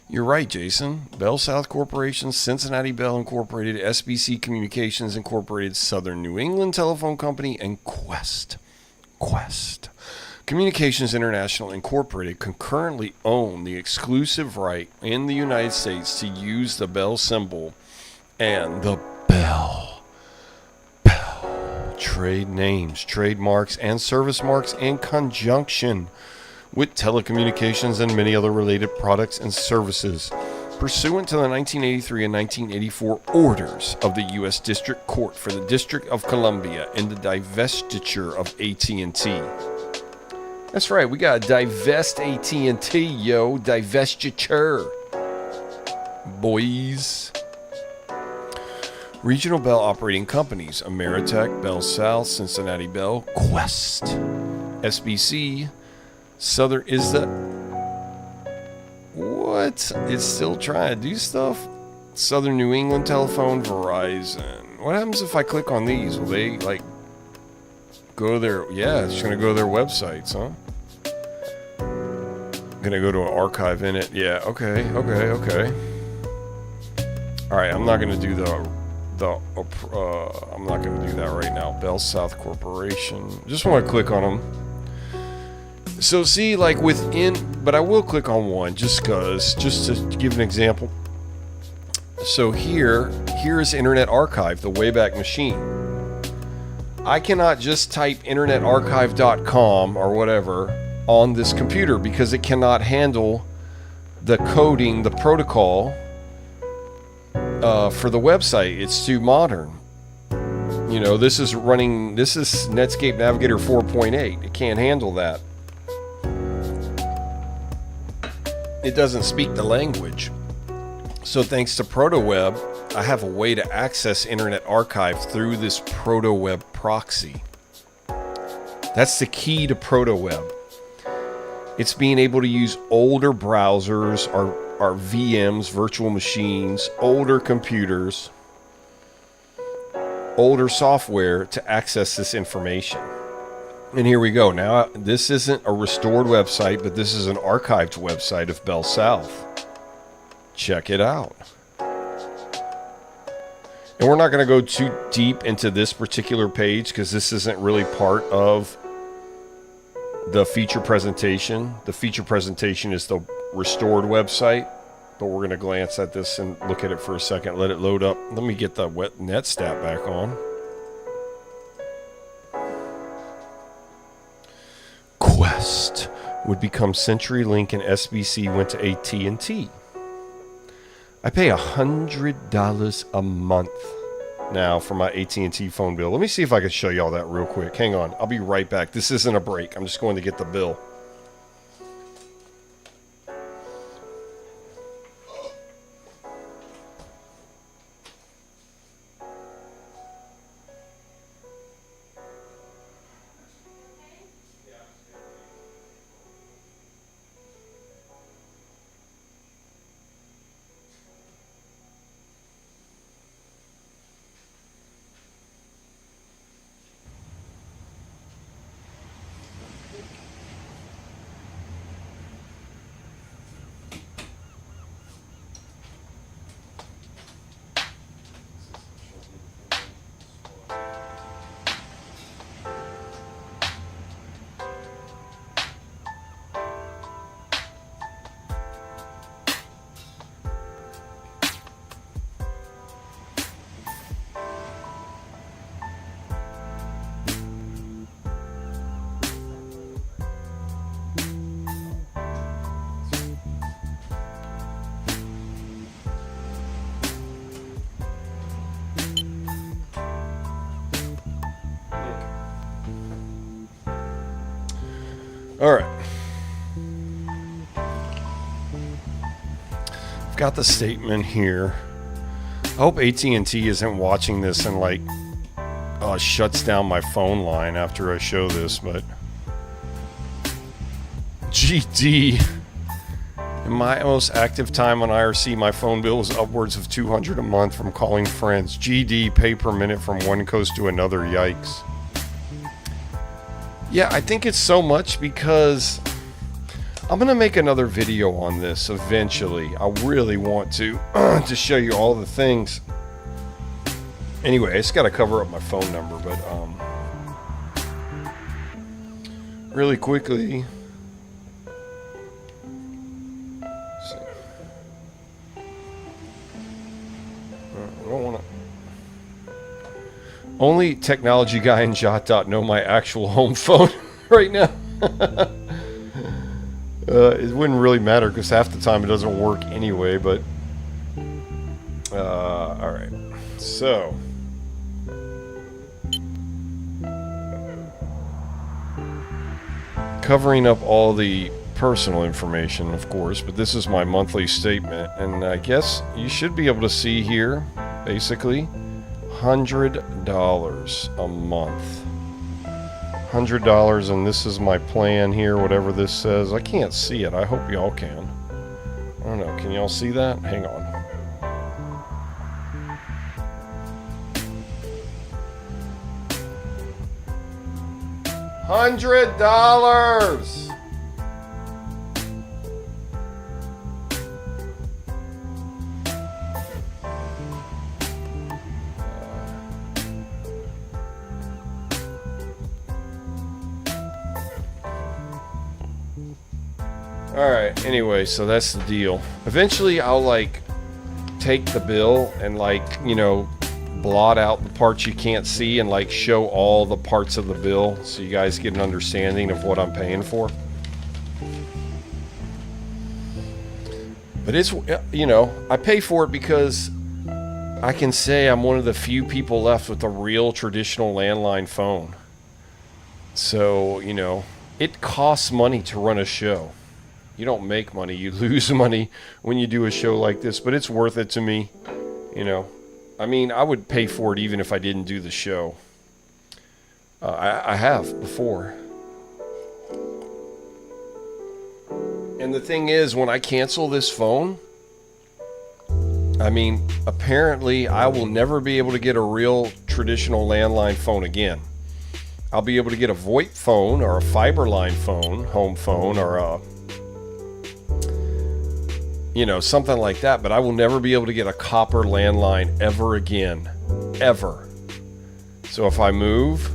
You're right, Jason. Bell South Corporation, Cincinnati Bell Incorporated, SBC Communications Incorporated, Southern New England Telephone Company, and Quest. Communications International Incorporated concurrently own the exclusive right in the United States to use the Bell symbol and the Bell trade names, trademarks, and service marks in conjunction with telecommunications and many other related products and services, pursuant to the 1983 and 1984 orders of the U.S. District Court for the District of Columbia and the divestiture of AT&T. That's right, we got to divest AT&T, yo. Divestiture. Boys. Regional Bell operating companies: Ameritech, Bell South, Cincinnati Bell, Quest, SBC, Southern. Is the... What? It's still trying to do stuff? Southern New England Telephone, Verizon. What happens if I click on these? Will they, like, go to their... Yeah, it's going to go to their websites, huh? I'm going to go to an archive in it. Yeah, okay. Alright, I'm not going to do I'm not going to do that right now. Bell South Corporation. Just want to click on them. So see, like within, but I will click on one just to give an example. So here's Internet Archive, the Wayback Machine. I cannot just type internetarchive.com or whatever on this computer because it cannot handle the coding, the protocol for the website. It's too modern. You know, this is Netscape Navigator 4.8. It can't handle that. It doesn't speak the language. So thanks to Protoweb, I have a way to access Internet Archive through this Protoweb proxy. That's the key to Protoweb. It's being able to use older browsers, our VMs, virtual machines, older computers, older software to access this information. And here we go. Now, this isn't a restored website, but this is an archived website of Bell South. Check it out. And we're not going to go too deep into this particular page because this isn't really part of the feature presentation. The feature presentation is the restored website, but we're going to glance at this and look at it for a second. Let it load up. Let me get the Netstat back on. Quest would become CenturyLink and SBC went to AT&T. I pay $100 a month now for my AT&T phone bill. Let me see if I can show you all that real quick. Hang on. I'll be right back. This isn't a break. I'm just going to get the bill. All right. I've got the statement here. I hope AT&T isn't watching this and like shuts down my phone line after I show this, but GD. In my most active time on IRC, my phone bill is upwards of $200 a month from calling friends. GD, pay per minute from one coast to another. Yikes. Yeah, I think it's so much because I'm going to make another video on this eventually. I really want to show you all the things. Anyway, I just got to cover up my phone number, but really quickly. Let's see. I don't want to. Only technology guy in JotDot know my actual home phone right now. It wouldn't really matter because half the time it doesn't work anyway, but alright. So covering up all the personal information, of course, but this is my monthly statement, and I guess you should be able to see here, basically, $100 a month. $100, and this is my plan here, whatever this says. I can't see it. I hope y'all can. I don't know. Can y'all see that? Hang on. $100! Alright, anyway, so that's the deal. Eventually I'll like take the bill and like, you know, blot out the parts you can't see and like show all the parts of the bill so you guys get an understanding of what I'm paying for. But it's, you know, I pay for it because I can say I'm one of the few people left with a real traditional landline phone. So, you know, it costs money to run a show. You don't make money, you lose money when you do a show like this, but it's worth it to me, you know. I mean, I would pay for it even if I didn't do the show. I have before. And the thing is, when I cancel this phone, I mean, apparently I will never be able to get a real traditional landline phone again. I'll be able to get a VoIP phone or a fiber line phone, home phone, or a, you know, something like that, but I will never be able to get a copper landline ever again. Ever. So if I move,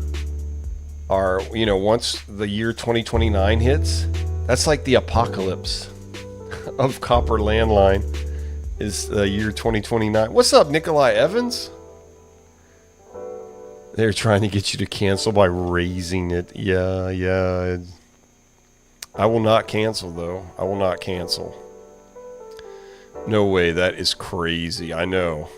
or, you know, once the year 2029 hits, that's like the apocalypse of copper landline is the year 2029. What's up, Nikolai Evans? They're trying to get you to cancel by raising it. Yeah. I will not cancel, though. I will not cancel. No way, that is crazy. I know.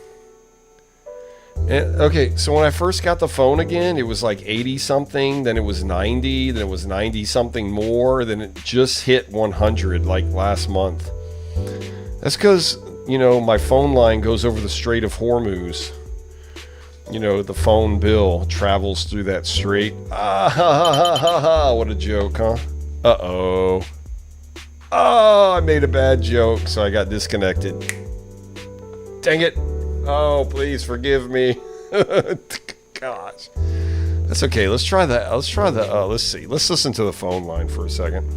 And, okay, so when I first got the phone again, it was like 80 something, then it was 90, then it was 90 something more, then it just hit 100 like last month. That's because, you know, my phone line goes over the Strait of Hormuz. You know, the phone bill travels through that strait. Ah, what a joke, huh? Uh-oh. Oh, I made a bad joke, so I got disconnected. Dang it. Oh, please forgive me. Gosh. That's okay. Let's try that. Let's see. Let's listen to the phone line for a second.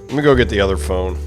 Let me go get the other phone.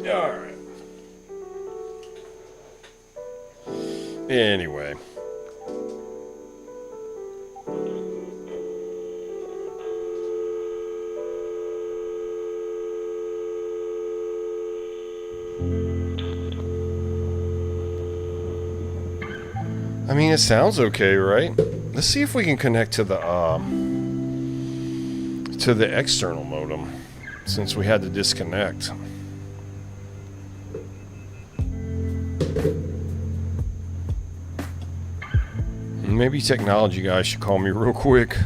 Alright. Anyway. I mean, it sounds okay, right? Let's see if we can connect to the external modem, since we had to disconnect. Maybe technology guys should call me real quick.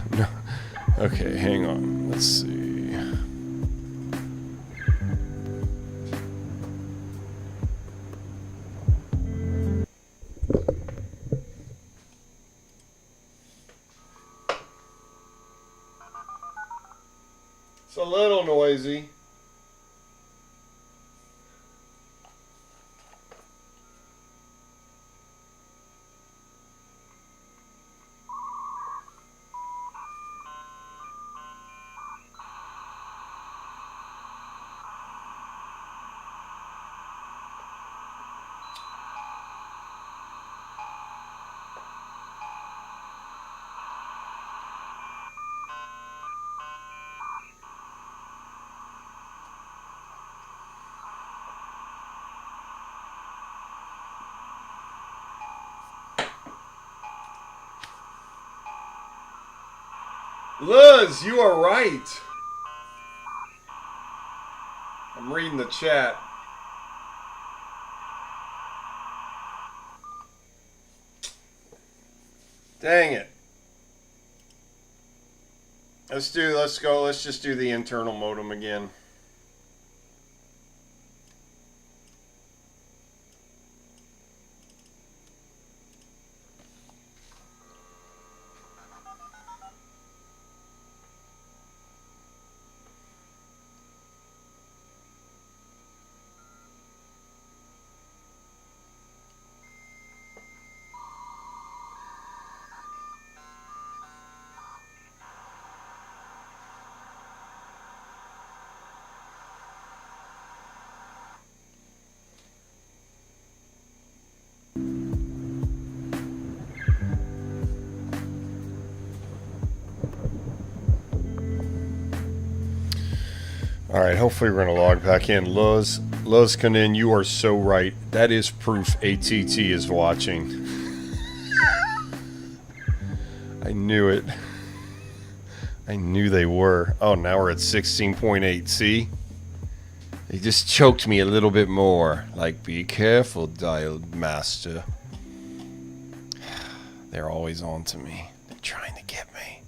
Okay, hang on. Let's see. It's a little noisy. Luz, you are right. I'm reading the chat. Dang it. Let's just do the internal modem again. All right, hopefully we're going to log back in. Luz Kanin, you are so right. That is proof ATT is watching. I knew it. I knew they were. Oh, now we're at 16.8. See? They just choked me a little bit more. Like, be careful, DialMaster. They're always on to me. They're trying to get me.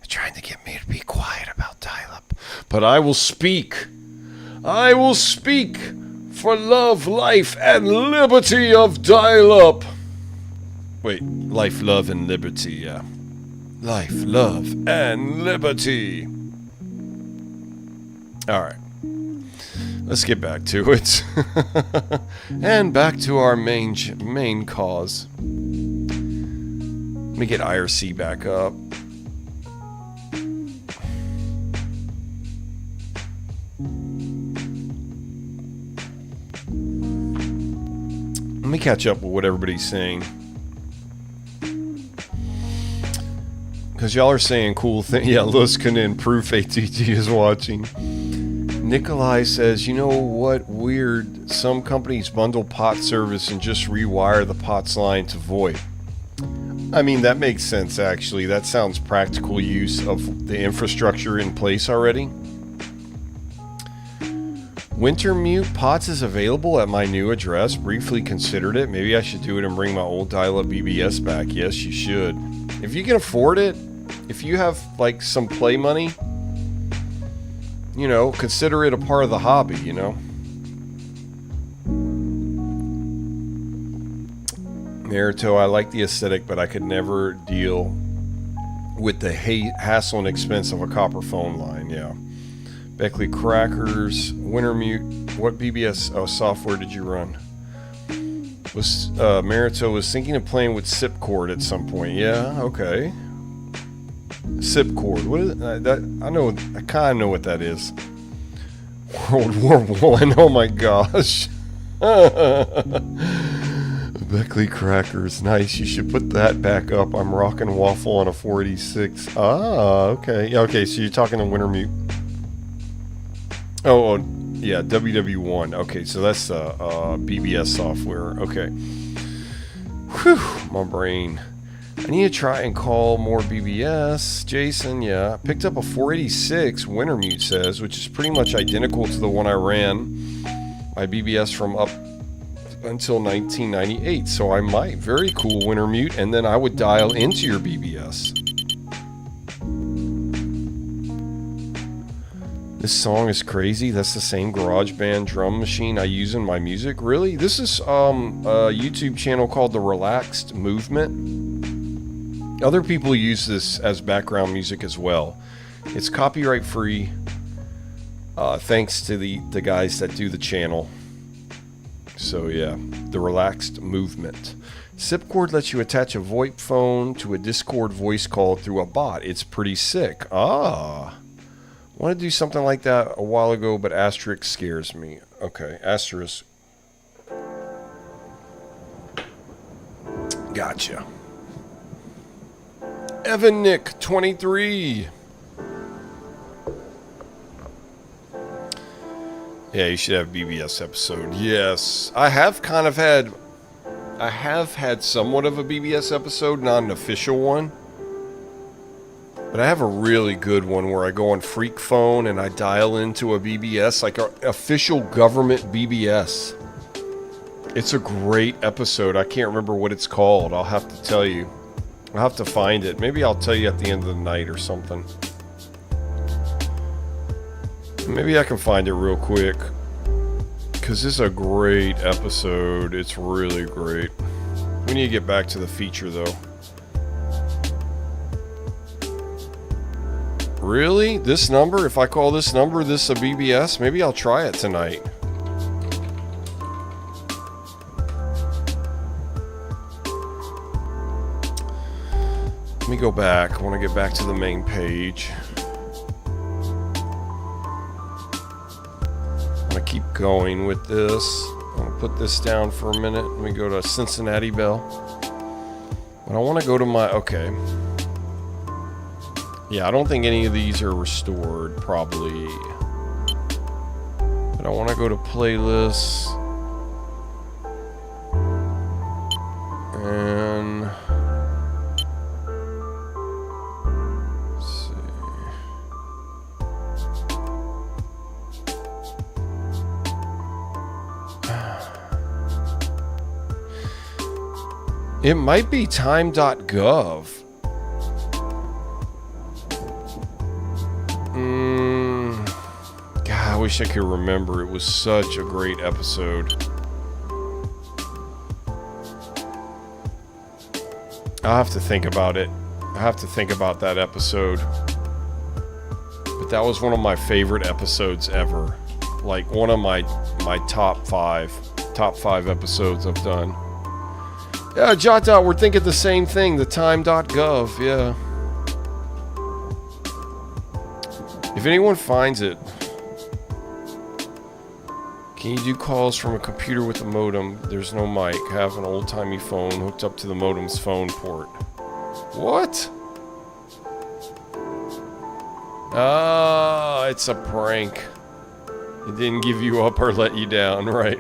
They're trying to get me to be quiet about dial-up. But I will speak. I will speak for love, life, and liberty of dial-up. Wait, life, love, and liberty, yeah. Life, love, and liberty. Alright. Let's get back to it. And back to our main cause. Let me get IRC back up. Let me catch up with what everybody's saying. Because y'all are saying cool things. Yeah, Luskanen, proof ATT is watching. Nikolai says, you know what? Weird. Some companies bundle POT service and just rewire the POTS line to VoIP. I mean, that makes sense, actually. That sounds practical use of the infrastructure in place already. Winter mute POTS is available at my new address. Briefly considered it. Maybe I should do it and bring my old dial-up BBS back. Yes, you should. If you can afford it, if you have like some play money, you know, consider it a part of the hobby, you know. Mariteaux, I like the aesthetic, but I could never deal with the hassle and expense of a copper phone line, yeah. Beckley Crackers, Winter Mute. What BBS software did you run? Mariteaux was thinking of playing with Sipcord at some point. Yeah, okay. Sipcord. What is that? I know. I kind of know what that is. World War I. Oh my gosh. Beckley Crackers. Nice. You should put that back up. I'm rocking waffle on a 486. Ah, okay. Yeah, okay. So you're talking to Winter Mute. Oh, yeah, WW1. Okay, so that's BBS software. Okay. Whew, my brain. I need to try and call more BBS. Jason, yeah. Picked up a 486, Wintermute says, which is pretty much identical to the one I ran my BBS from up until 1998. So I might. Very cool, Wintermute. And then I would dial into your BBS. This song is crazy. That's the same GarageBand drum machine I use in my music. Really? This is a YouTube channel called The Relaxed Movement. Other people use this as background music as well. It's copyright free. Thanks to the guys that do the channel. So yeah, the relaxed movement. Zipcord lets you attach a VoIP phone to a Discord voice call through a bot. It's pretty sick. Ah. Want to do something like that a while ago, but asterisk scares me. Okay, asterisk. Gotcha. Evan Nick 23. Yeah, you should have BBS episode. Yes, I have had somewhat of a BBS episode, not an official one. But I have a really good one where I go on Freak Phone and I dial into a BBS, like an official government BBS. It's a great episode. I can't remember what it's called. I'll have to tell you. I'll have to find it. Maybe I'll tell you at the end of the night or something. Maybe I can find it real quick. Because this is a great episode. It's really great. We need to get back to the feature though. Really? This number? If I call this number, this a BBS? Maybe I'll try it tonight. Let me go back. I want to get back to the main page. I'm going to keep going with this. I'm going to put this down for a minute. Let me go to Cincinnati Bell. But I want to go to my... Okay. Yeah, I don't think any of these are restored, probably. But I want to go to playlists. And... let's see. It might be time.gov. God, I wish I could remember. It was such a great episode. I'll have to think about it. I have to think about that episode. But that was one of my favorite episodes ever. Like one of my top five episodes I've done. Yeah, JotDot, we're thinking the same thing. The time.gov, yeah. If anyone finds it, can you do calls from a computer with a modem? There's no mic. Have an old-timey phone hooked up to the modem's phone port. What? Ah, it's a prank. It didn't give you up or let you down. Right.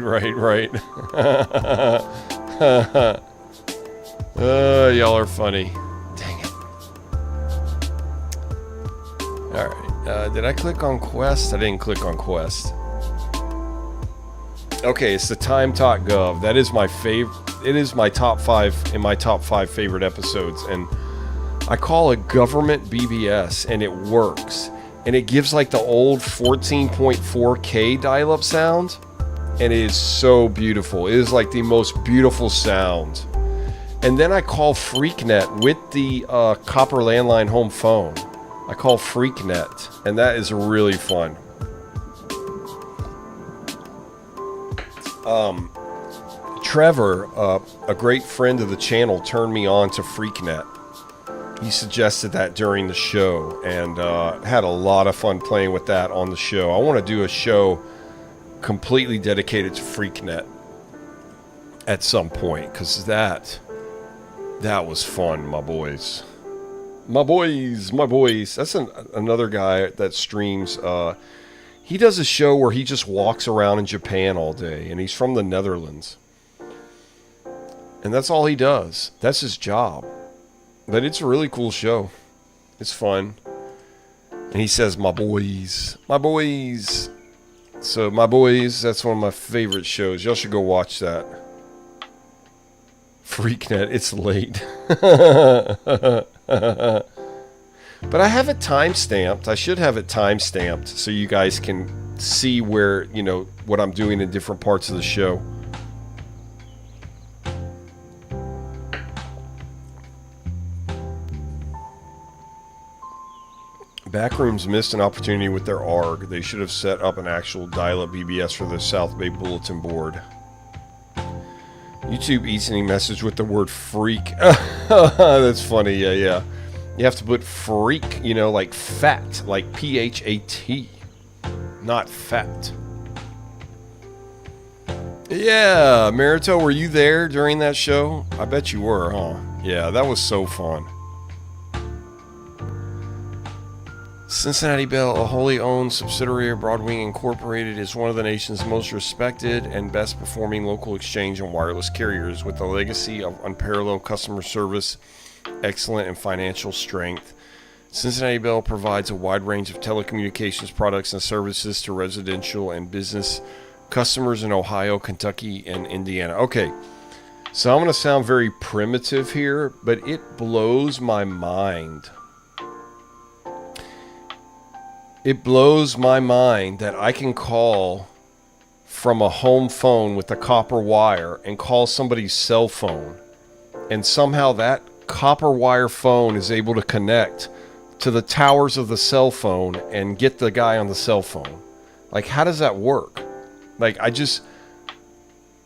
Y'all are funny. Dang it. Alright, did I click on Quest? I didn't click on Quest. Okay, it's the time.gov. That is my favorite. It is my top 5 in my top 5 favorite episodes, and I call it government BBS, and it works. And it gives like the old 14.4K dial-up sound, and it is so beautiful. It is like the most beautiful sound. And then I call FreakNet with the copper landline home phone. I call FreakNet, and that is really fun. Trevor, a great friend of the channel, turned me on to FreakNet. He suggested that during the show, and had a lot of fun playing with that on the show. I want to do a show completely dedicated to FreakNet at some point, because that was fun, my boys. My boys. That's another guy that streams. He does a show where he just walks around in Japan all day, and he's from the Netherlands. And that's all he does. That's his job. But it's a really cool show. It's fun. And he says, my boys. So, my boys, that's one of my favorite shows. Y'all should go watch that. FreakNet, it's late. But I have it time-stamped. I should have it time-stamped so you guys can see where, what I'm doing in different parts of the show. Backrooms missed an opportunity with their ARG. They should have set up an actual dial-up BBS for the South Bay bulletin board. YouTube eats any message with the word freak. That's funny, yeah. You have to put freak, you know, like fat, like P-H-A-T, not fat. Yeah, Mariteaux, were you there during that show? I bet you were, huh? Yeah, that was so fun. Cincinnati Bell, a wholly owned subsidiary of Broadwing Incorporated, is one of the nation's most respected and best performing local exchange and wireless carriers with a legacy of unparalleled customer service, excellent and financial strength. Cincinnati Bell provides a wide range of telecommunications products and services to residential and business customers in Ohio, Kentucky, and Indiana. Okay, so I'm going to sound very primitive here, but it blows my mind. It blows my mind that I can call from a home phone with a copper wire and call somebody's cell phone, and somehow that copper wire phone is able to connect to the towers of the cell phone and get the guy on the cell phone. Like, how does that work? Like,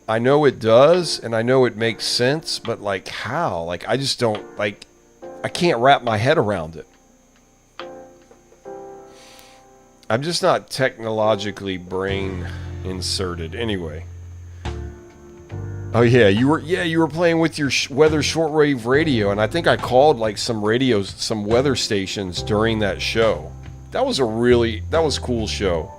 I know it does, and I know it makes sense, but like, how? Like, I just don't, like, I can't wrap my head around it. I'm just not technologically brain inserted. Anyway. Oh yeah, you were playing with your weather shortwave radio, and I think I called like some radios, some weather stations during that show. That was a cool show.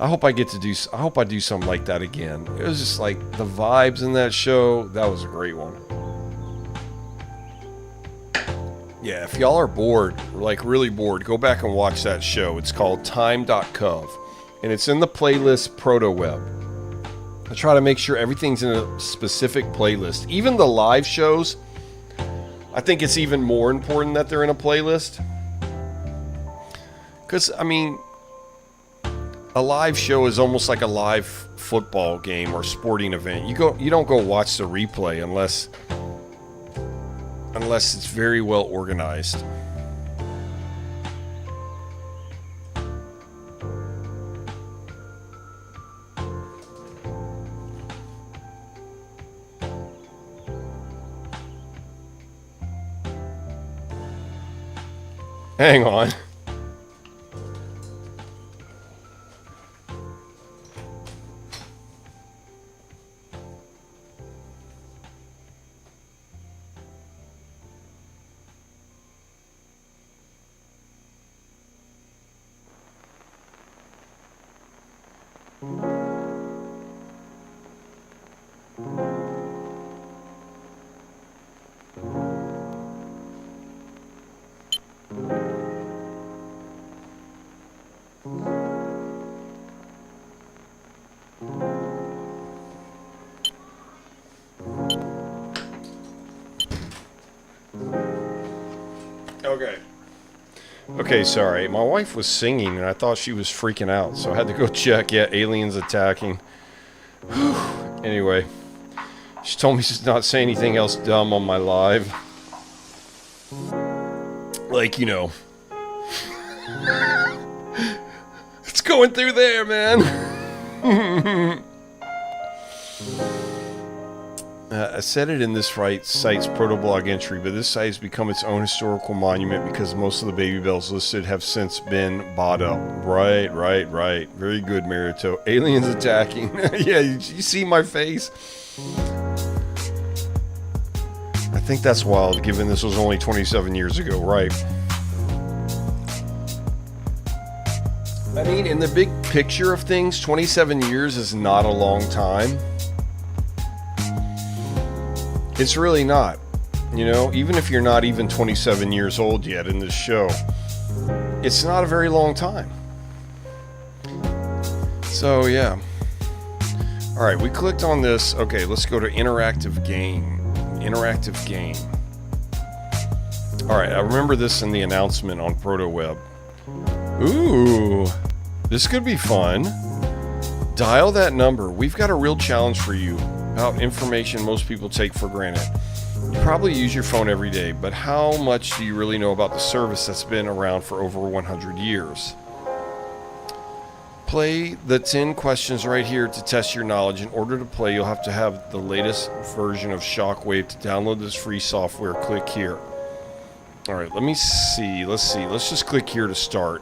I hope I do something like that again. It was just like the vibes in that show. That was a great one. Yeah, if y'all are bored, like really bored, go back and watch that show. It's called Time.cov, and it's in the playlist Protoweb. I try to make sure everything's in a specific playlist. Even the live shows, I think it's even more important that they're in a playlist. Because, I mean, a live show is almost like a live football game or sporting event. You don't go watch the replay unless it's very well organized. Hang on. Okay, sorry. My wife was singing and I thought she was freaking out, so I had to go check. Yeah, aliens attacking. Whew. Anyway, she told me to not say anything else dumb on my live. Like, you know. It's going through there, man. I said it in this site's protoblog entry, but this site has become its own historical monument because most of the baby bells listed have since been bought up. Right. Very good, Mariteaux. Aliens attacking. Yeah, you see my face? I think that's wild, given this was only 27 years ago, right? I mean, in the big picture of things, 27 years is not a long time. It's really not. You know, even if you're not even 27 years old yet in this show, it's not a very long time. So, yeah. Alright, we clicked on this. Okay, let's go to interactive game. Interactive game. Alright, I remember this in the announcement on Protoweb. Ooh, this could be fun. Dial that number. We've got a real challenge for you. about information most people take for granted. You probably use your phone every day, but how much do you really know about the service that's been around for over 100 years? Play the 10 questions right here to test your knowledge. In order to play, you'll have to have the latest version of Shockwave. To download this free software, click here. Alright, let me see. Let's see. Let's just click here to start.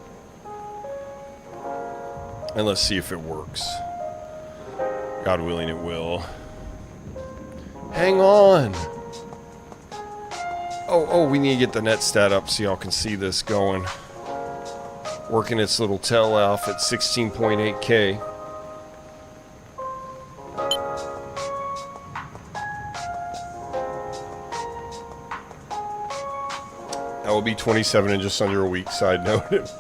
And let's see if it works. God willing, it will. Hang on! Oh, we need to get the net stat up so y'all can see this going. Working its little tail off at 16.8K. That will be 27 in just under a week, side note.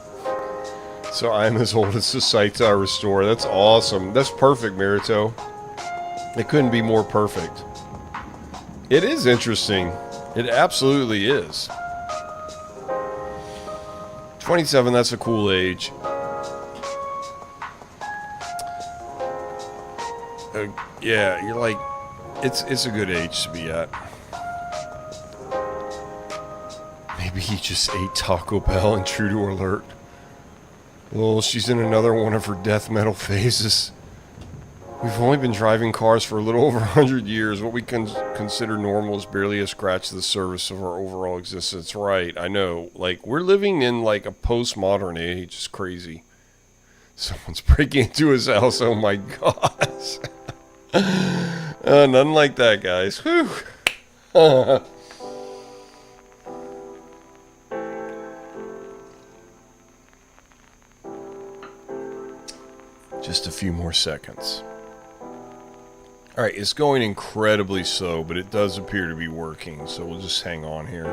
So I'm as old as the sites I restore. That's awesome. That's perfect, Mariteaux. It couldn't be more perfect. It is interesting. It absolutely is. 27, that's a cool age. Yeah, you're like, it's a good age to be at. Maybe he just ate Taco Bell and true to alert. Well, she's in another one of her death metal phases. We've only been driving cars for a little over 100 years. What we consider normal is barely a scratch of the surface of our overall existence. Right, I know. Like, we're living in, like, a postmodern age. It's crazy. Someone's breaking into his house. Oh, my gosh. Nothing like that, guys. Whew. Just a few more seconds. Alright, it's going incredibly slow, but it does appear to be working, so we'll just hang on here.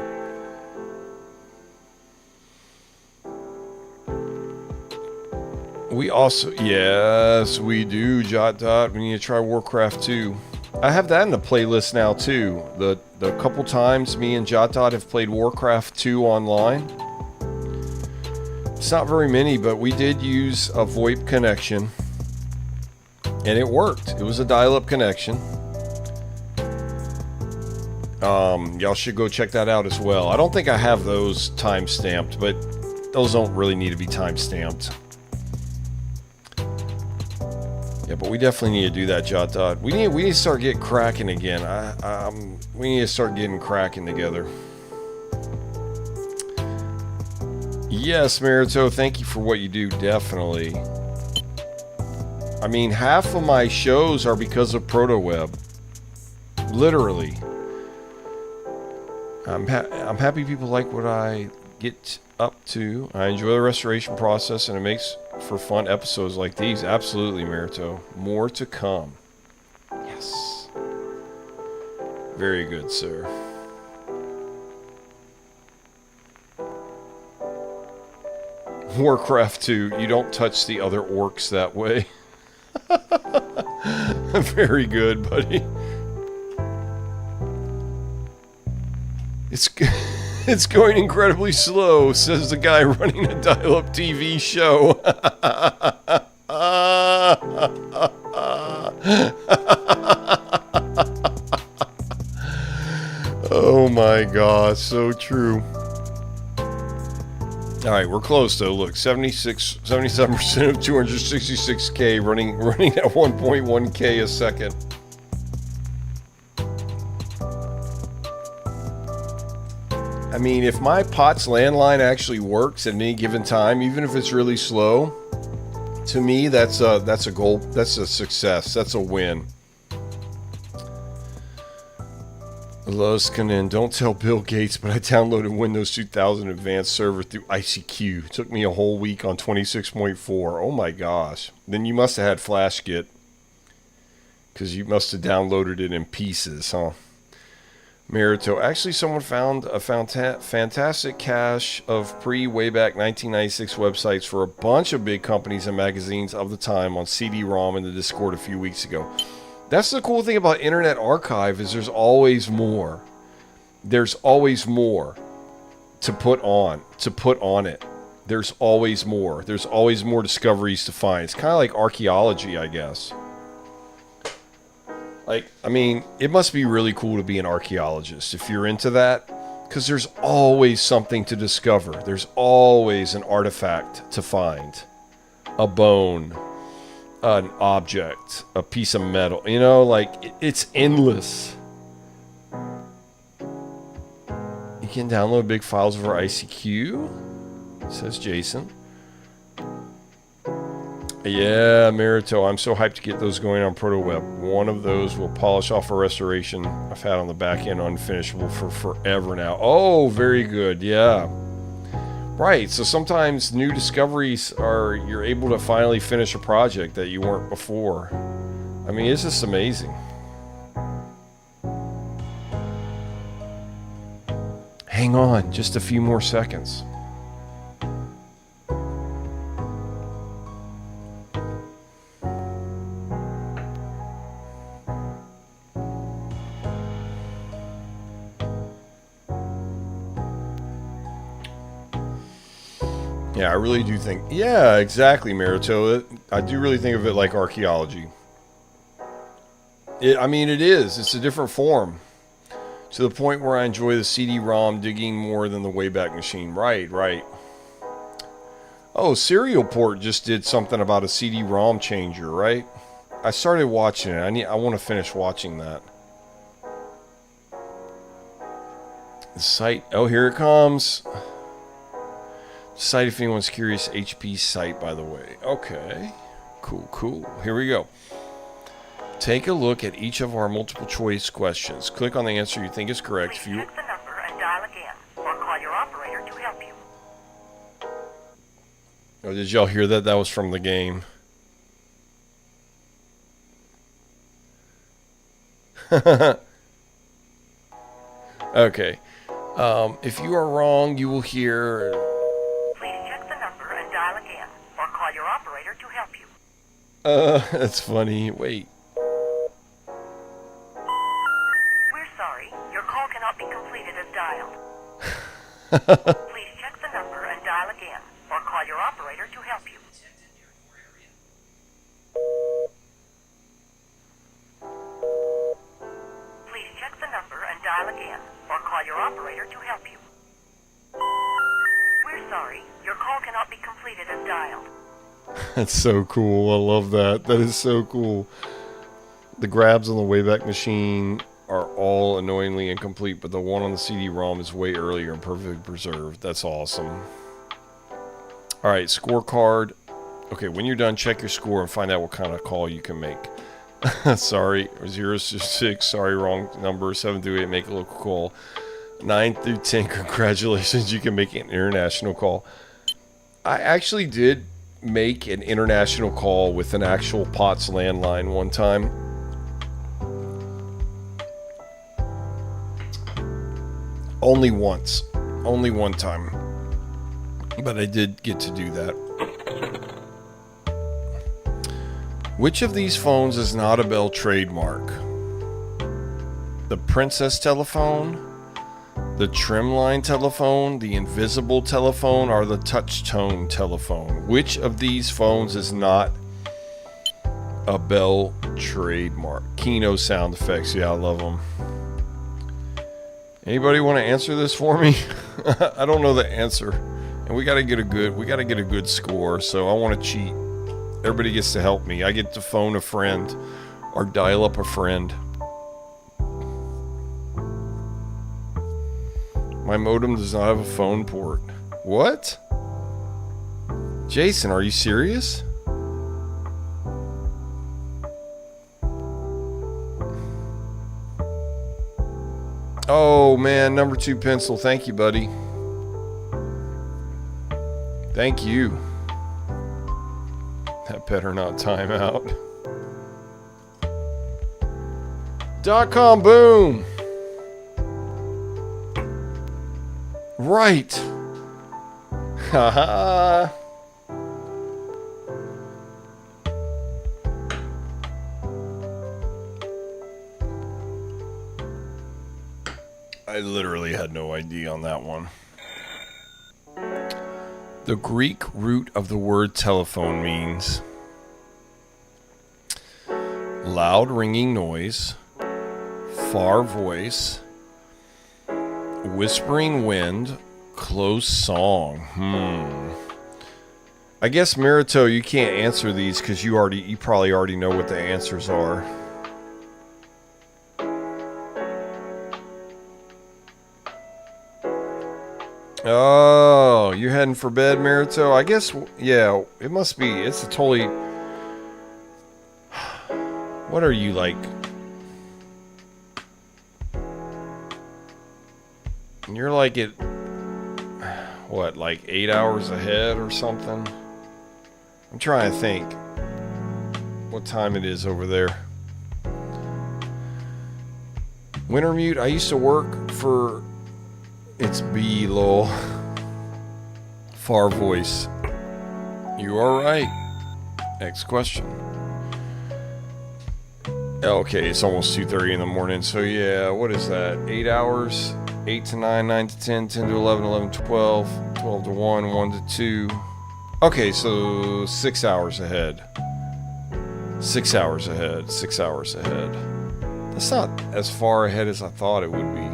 We also, yes, we do, JotDot. We need to try Warcraft 2. I have that in the playlist now, too. The couple times me and JotDot have played Warcraft 2 online. It's not very many, but we did use a VoIP connection. And it worked. It was a dial-up connection. Y'all should go check that out as well. I don't think I have those time-stamped, but those don't really need to be time-stamped. Yeah, but we definitely need to do that, JotDot. We need to start getting cracking again. We need to start getting cracking together. Yes, Mariteaux, thank you for what you do, definitely. I mean, half of my shows are because of Protoweb. Literally. I'm happy people like what I get up to. I enjoy the restoration process, and it makes for fun episodes like these. Absolutely, Mariteaux. More to come. Yes. Very good, sir. Warcraft 2, you don't touch the other orcs that way. Very good, buddy. It's going incredibly slow, says the guy running a dial-up TV show. Oh my god, so true. Alright, we're close though. Look, 77% of 266K running at 1.1K a second. I mean, if my POTS landline actually works at any given time, even if it's really slow, to me that's a goal, that's a success, that's a win. Luskanen, don't tell Bill Gates, but I downloaded Windows 2000 Advanced Server through ICQ. It took me a whole week on 26.4. Oh my gosh. Then you must have had FlashGit, because you must have downloaded it in pieces, huh? Mariteaux. Actually, someone found a fantastic cache of way back 1996 websites for a bunch of big companies and magazines of the time on CD-ROM in the Discord a few weeks ago. That's the cool thing about Internet Archive, is there's always more. There's always more to put on it. There's always more. There's always more discoveries to find. It's kind of like archaeology, I guess. Like, I mean, it must be really cool to be an archaeologist if you're into that, because there's always something to discover. There's always an artifact to find. A bone, an object, a piece of metal. You know, like, it's endless. You can download big files over ICQ, says Jason. Yeah, Mariteaux, I'm so hyped to get those going on Protoweb. One of those will polish off a restoration I've had on the back end unfinishable for forever now. Oh, very good, yeah. Right, so sometimes new discoveries are, you're able to finally finish a project that you weren't before. I mean, it's just amazing. Hang on, just a few more seconds. Yeah, I really do think... Yeah, exactly, Mariteaux. I do really think of it like archaeology. I mean, it is. It's a different form. To the point where I enjoy the CD-ROM digging more than the Wayback Machine. Right, right. Oh, Serial Port just did something about a CD-ROM changer, right? I started watching it. I want to finish watching that. The site... Oh, here it comes. Site, if anyone's curious, HP site, by the way. Okay. Cool, cool. Here we go. Take a look at each of our multiple choice questions. Click on the answer you think is correct. Please check the number and dial again, or call your operator to help you. Oh, did y'all hear that? That was from the game. Okay. If you are wrong, you will hear... That's funny. Wait. We're sorry. Your call cannot be completed as dialed. Please check the number and dial again, or call your operator to help you. Please check the number and dial again, or call your operator to help you. We're sorry. Your call cannot be completed as dialed. That's so cool. I love that. That is so cool. The grabs on the Wayback Machine are all annoyingly incomplete, but the one on the CD-ROM is way earlier and perfectly preserved. That's awesome. Alright, scorecard. Okay, when you're done, check your score and find out what kind of call you can make. Sorry, 0 to 6. Sorry, wrong number. 7 through 8, make a local call. 9 through 10, congratulations, you can make an international call. I actually did make an international call with an actual POTS landline one time. Only once. Only one time. But I did get to do that. Which of these phones is not a Bell trademark? The Princess telephone, the Trimline telephone, the Invisible telephone, or the Touch Tone telephone? Which of these phones is not a Bell trademark? Kino sound effects, yeah, I love them. Anybody want to answer this for me? I don't know the answer, and we gotta get a good score. So I want to cheat. Everybody gets to help me. I get to phone a friend or dial up a friend. My modem does not have a phone port. What? Jason, are you serious? Oh man, number 2 pencil. Thank you, buddy. Thank you. That better not time out. .com boom. Right. Haha. I literally had no idea on that one. The Greek root of the word telephone means loud ringing noise, far voice, whispering wind, close song. I guess Mariteaux, you can't answer these because you probably already know what the answers are. Oh, you're heading for bed, Mariteaux? I guess, yeah, it must be. It's a totally... What are you, like... You're like at... What, like 8 hours ahead or something? I'm trying to think what time it is over there. Wintermute, I used to work for... It's B, lol. Far voice. You are right. Next question. Okay, it's almost 2:30 in the morning, so yeah, what is that? 8 hours? 8 to 9, 9 to 10, 10 to 11, 11 to 12, 12 to 1, 1 to 2. Okay, so 6 hours ahead. 6 hours ahead. 6 hours ahead. That's not as far ahead as I thought it would be.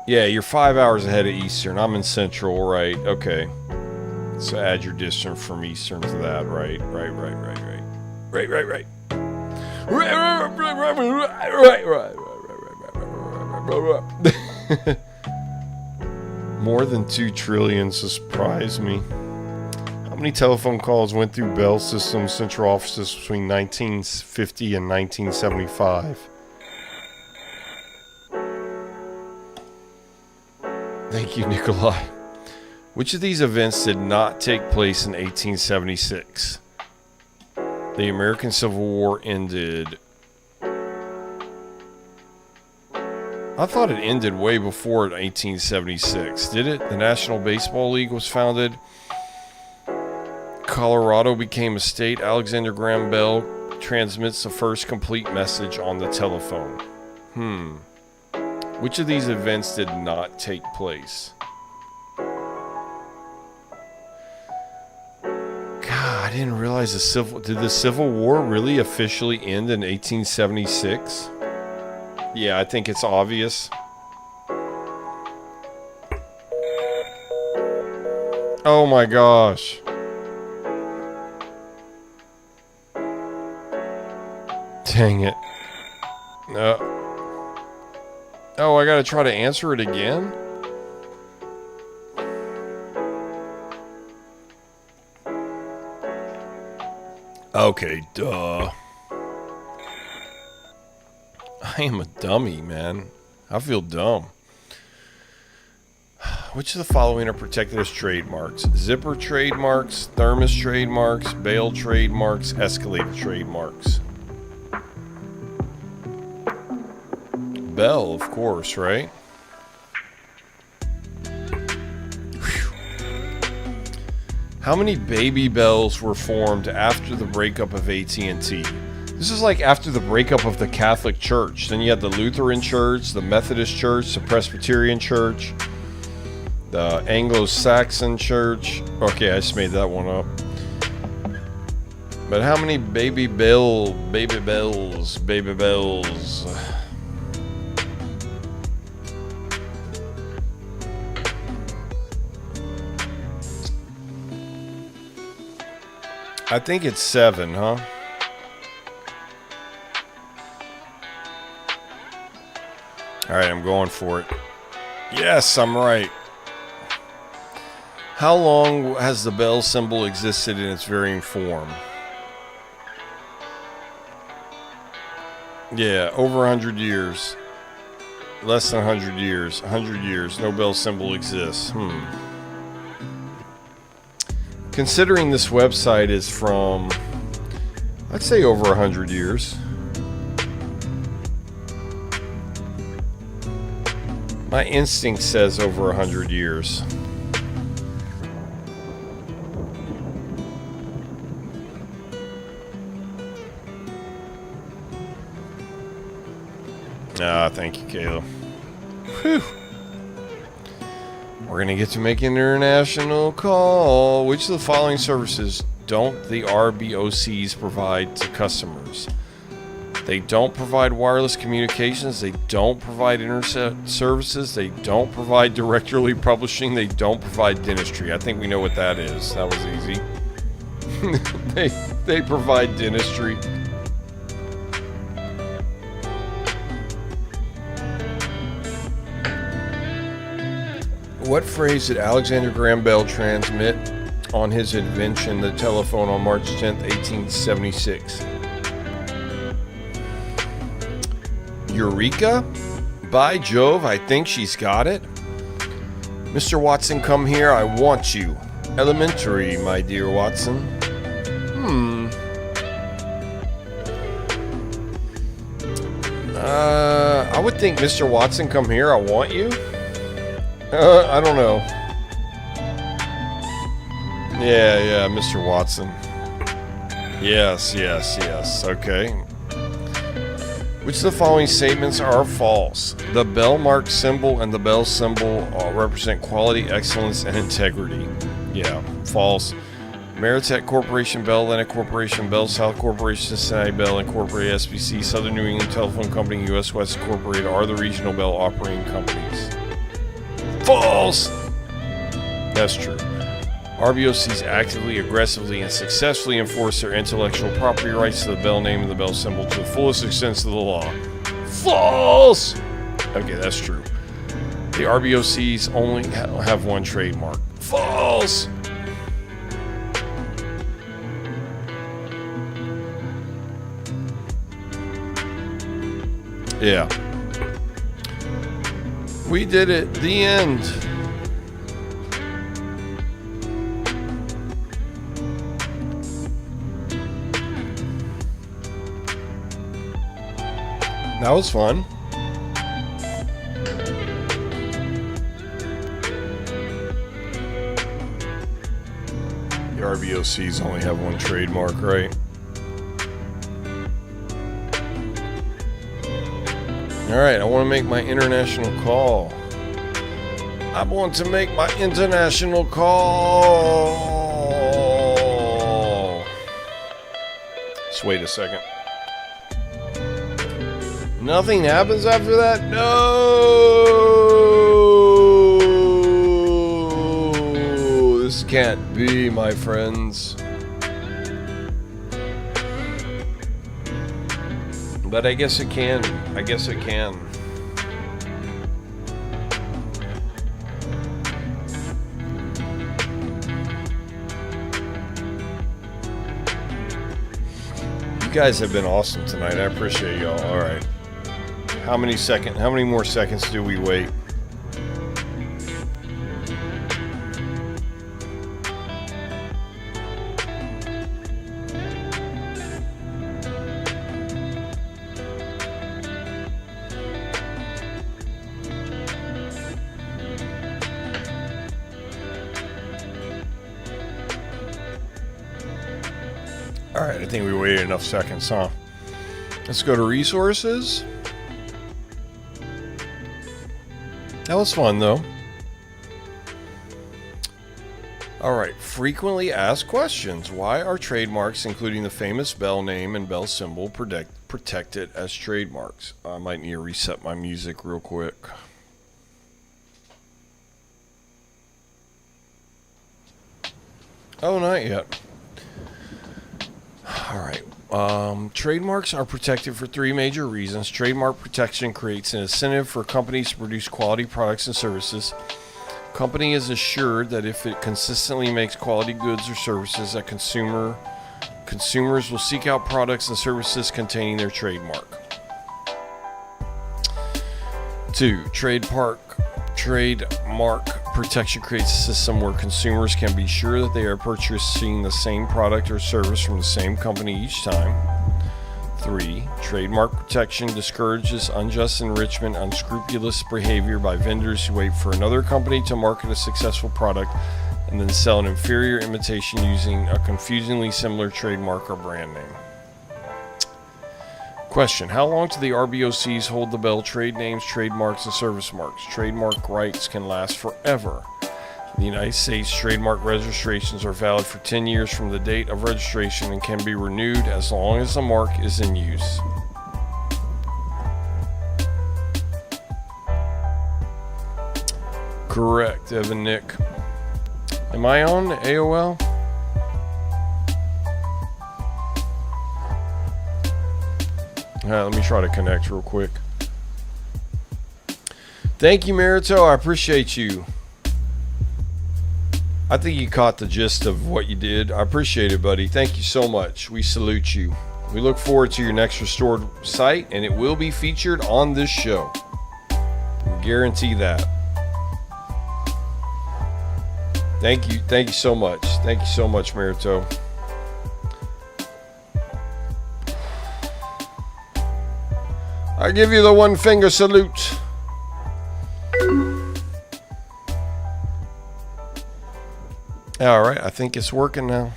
Yeah, you're 5 hours ahead of Eastern. I'm in Central, right? Okay. So add your distance from Eastern to that, right? Right. More than 2 trillion surprised me. How many telephone calls went through Bell System's central offices between 1950 and 1975? Thank you, Nikolai. Which of these events did not take place in 1876? The American Civil War ended. I thought it ended way before 1876. Did it? The National Baseball League was founded. Colorado became a state. Alexander Graham Bell transmits the first complete message on the telephone. Which of these events did not take place? God, I didn't realize did the Civil War really officially end in 1876? Yeah, I think it's obvious. Oh my gosh. Dang it. Oh, I gotta try to answer it again? Okay, duh. I am a dummy, man. I feel dumb. Which of the following are protected as trademarks? Zipper trademarks, thermos trademarks, bail trademarks, escalator trademarks. Bell, of course, right? Whew. How many baby bells were formed after the breakup of AT&T? This is like after the breakup of the Catholic Church. Then you had the Lutheran Church, the Methodist Church, the Presbyterian Church, the Anglo-Saxon Church. Okay, I just made that one up. But how many baby bells? I think it's 7, huh? Alright, I'm going for it. Yes, I'm right. How long has the bell symbol existed in its varying form? Yeah, over 100 years. Less than 100 years. 100 years. No bell symbol exists. Considering this website is from, I'd say over 100 years. My instinct says over 100 years. Thank you, Kayla. Whew. We're going to get to make an international call. Which of the following services don't the RBOCs provide to customers? They don't provide wireless communications. They don't provide internet services. They don't provide directory publishing. They don't provide dentistry. I think we know what that is. That was easy. they provide dentistry. What phrase did Alexander Graham Bell transmit on his invention, the telephone, on March 10th, 1876? Eureka? By Jove, I think she's got it. Mr. Watson, come here. I want you. Elementary, my dear Watson. I would think Mr. Watson, come here. I want you. I don't know. Yeah, Mr. Watson. Yes. Okay. Which of the following statements are false? The bell mark symbol and the bell symbol represent quality, excellence, and integrity. Yeah, false. Mariteaux Corporation, Bell Atlantic Corporation, Bell South Corporation, Cincinnati Bell Incorporated, SBC, Southern New England Telephone Company, U.S. West Incorporated are the regional bell operating companies. False! That's true. RBOCs actively, aggressively, and successfully enforce their intellectual property rights to the bell name and the bell symbol to the fullest extent of the law. False! Okay, that's true. The RBOCs only have one trademark. False! Yeah. We did it. The end. That was fun. The RBOCs only have one trademark, right? Alright, I want to make my international call. I want to make my international call. Just wait a second. Nothing happens after that? No! This can't be, my friends. But I guess it can. I guess it can. You guys have been awesome tonight. I appreciate y'all. All right. How many more seconds do we wait? All right, I think we waited enough seconds, huh? Let's go to resources. That was fun, though. All right, frequently asked questions. Why are trademarks, including the famous Bell name and Bell symbol, protected as trademarks? I might need to reset my music real quick. Oh, not yet. All right. Trademarks are protected for three major reasons. Trademark protection creates an incentive for companies to produce quality products and services. Company is assured that if it consistently makes quality goods or services, that consumers will seek out products and services containing their trademark. 2. Trademark protection creates a system where consumers can be sure that they are purchasing the same product or service from the same company each time. 3. Trademark protection discourages unjust enrichment, unscrupulous behavior by vendors who wait for another company to market a successful product and then sell an inferior imitation using a confusingly similar trademark or brand name. Question: how long do the RBOCs hold the Bell trade names, trademarks, and service marks? Trademark rights can last forever. In the United States, trademark registrations are valid for 10 years from the date of registration and can be renewed as long as the mark is in use. Correct, Evan Nick. Am I on AOL? Let me try to connect real quick. Thank you, Mariteaux. I appreciate you. I think you caught the gist of what you did. I appreciate it, buddy. Thank you so much. We salute you. We look forward to your next restored site, and it will be featured on this show. We guarantee that. Thank you. Thank you so much. Thank you so much, Mariteaux. I give you the one finger salute. All right, I think it's working now.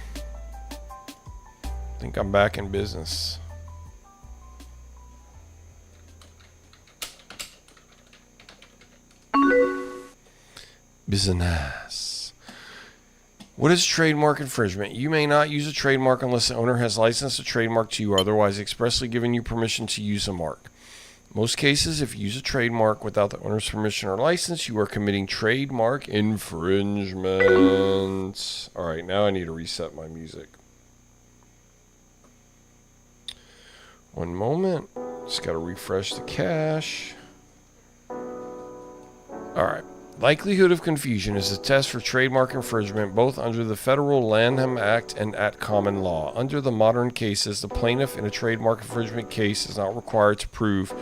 I think I'm back in business. Business. What is trademark infringement? You may not use a trademark unless the owner has licensed a trademark to you or otherwise expressly given you permission to use a mark. In most cases, if you use a trademark without the owner's permission or license, you are committing trademark infringement. All right, now I need to reset my music. One moment. Just got to refresh the cache. All right. Likelihood of confusion is a test for trademark infringement both under the Federal Lanham Act and at common law. Under the modern cases, the plaintiff in a trademark infringement case is not required to prove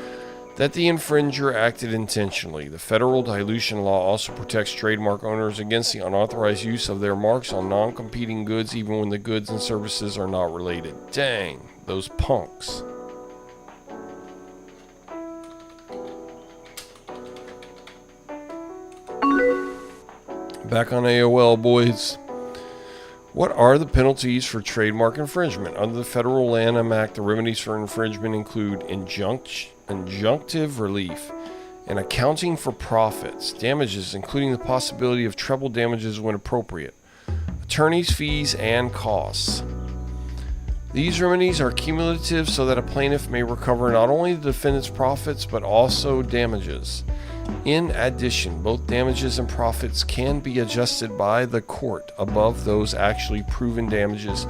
that the infringer acted intentionally. The federal dilution law also protects trademark owners against the unauthorized use of their marks on non-competing goods even when the goods and services are not related. Dang, those punks. Back on AOL, boys. What are the penalties for trademark infringement? Under the Federal Lanham Act, the remedies for infringement include injunctive relief and accounting for profits, damages including the possibility of treble damages when appropriate, attorney's fees, and costs. These remedies are cumulative so that a plaintiff may recover not only the defendant's profits but also damages. In addition, both damages and profits can be adjusted by the court above those actually proven damages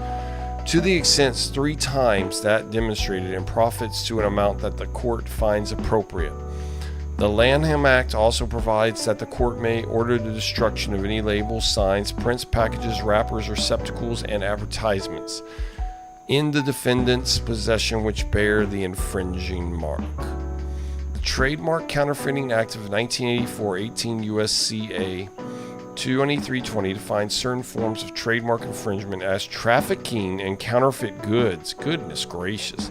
to the extent 3 times that demonstrated, and profits to an amount that the court finds appropriate. The Lanham Act also provides that the court may order the destruction of any labels, signs, prints, packages, wrappers, receptacles, and advertisements in the defendant's possession which bear the infringing mark. Trademark Counterfeiting Act of 1984, 18 U.S.C.A. 2320 defines certain forms of trademark infringement as trafficking and counterfeit goods. Goodness gracious.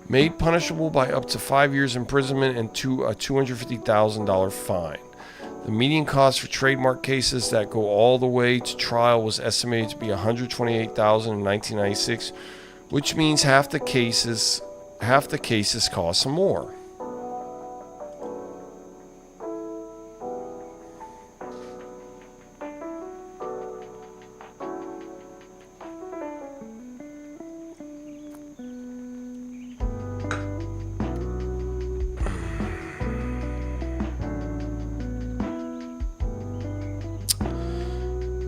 Made punishable by up to 5 years imprisonment and to a $250,000 fine. The median cost for trademark cases that go all the way to trial was estimated to be $128,000 in 1996, which means half the cases cost more.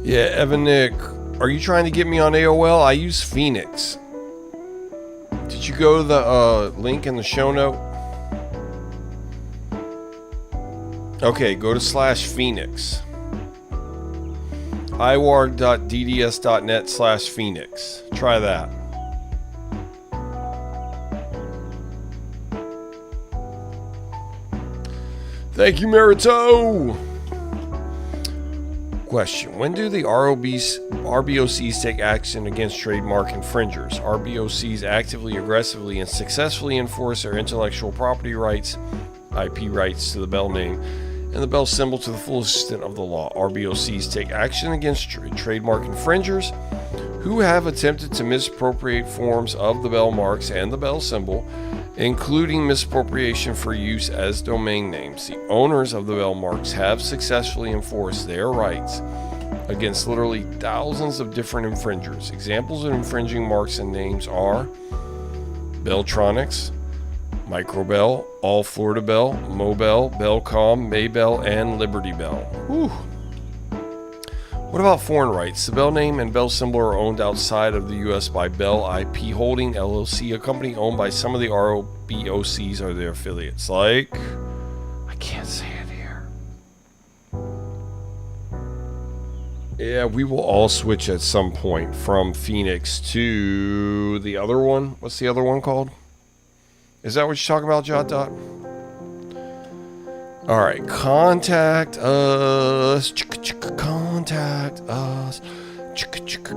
Yeah, Evan Nick, are you trying to get me on AOL? I use Phoenix. Did you go to the link in the show note? Okay, go to /Phoenix. iwarg.dds.net/Phoenix. Try that. Thank you, Mariteaux. Question. When do the RBOCs take action against trademark infringers? RBOCs actively, aggressively, and successfully enforce their intellectual property rights, IP rights to the Bell name, and the Bell symbol to the full extent of the law. RBOCs take action against trademark infringers who have attempted to misappropriate forms of the Bell marks and the Bell symbol including misappropriation for use as domain names. The owners of the bell marks have successfully enforced their rights against literally thousands of different infringers. Examples of infringing marks and names are Belltronics, Microbell, All Florida Bell, Mobell, Bellcom, Maybell, and Liberty Bell. Whew. What about foreign rights? The Bell name and Bell symbol are owned outside of the U.S. by Bell IP Holding LLC, a company owned by some of the ROBOCs or their affiliates. Like, I can't say it here. Yeah, we will all switch at some point from Phoenix to the other one. What's the other one called? Is that what you're talking about, JotDot? All right, contact us. Contact us.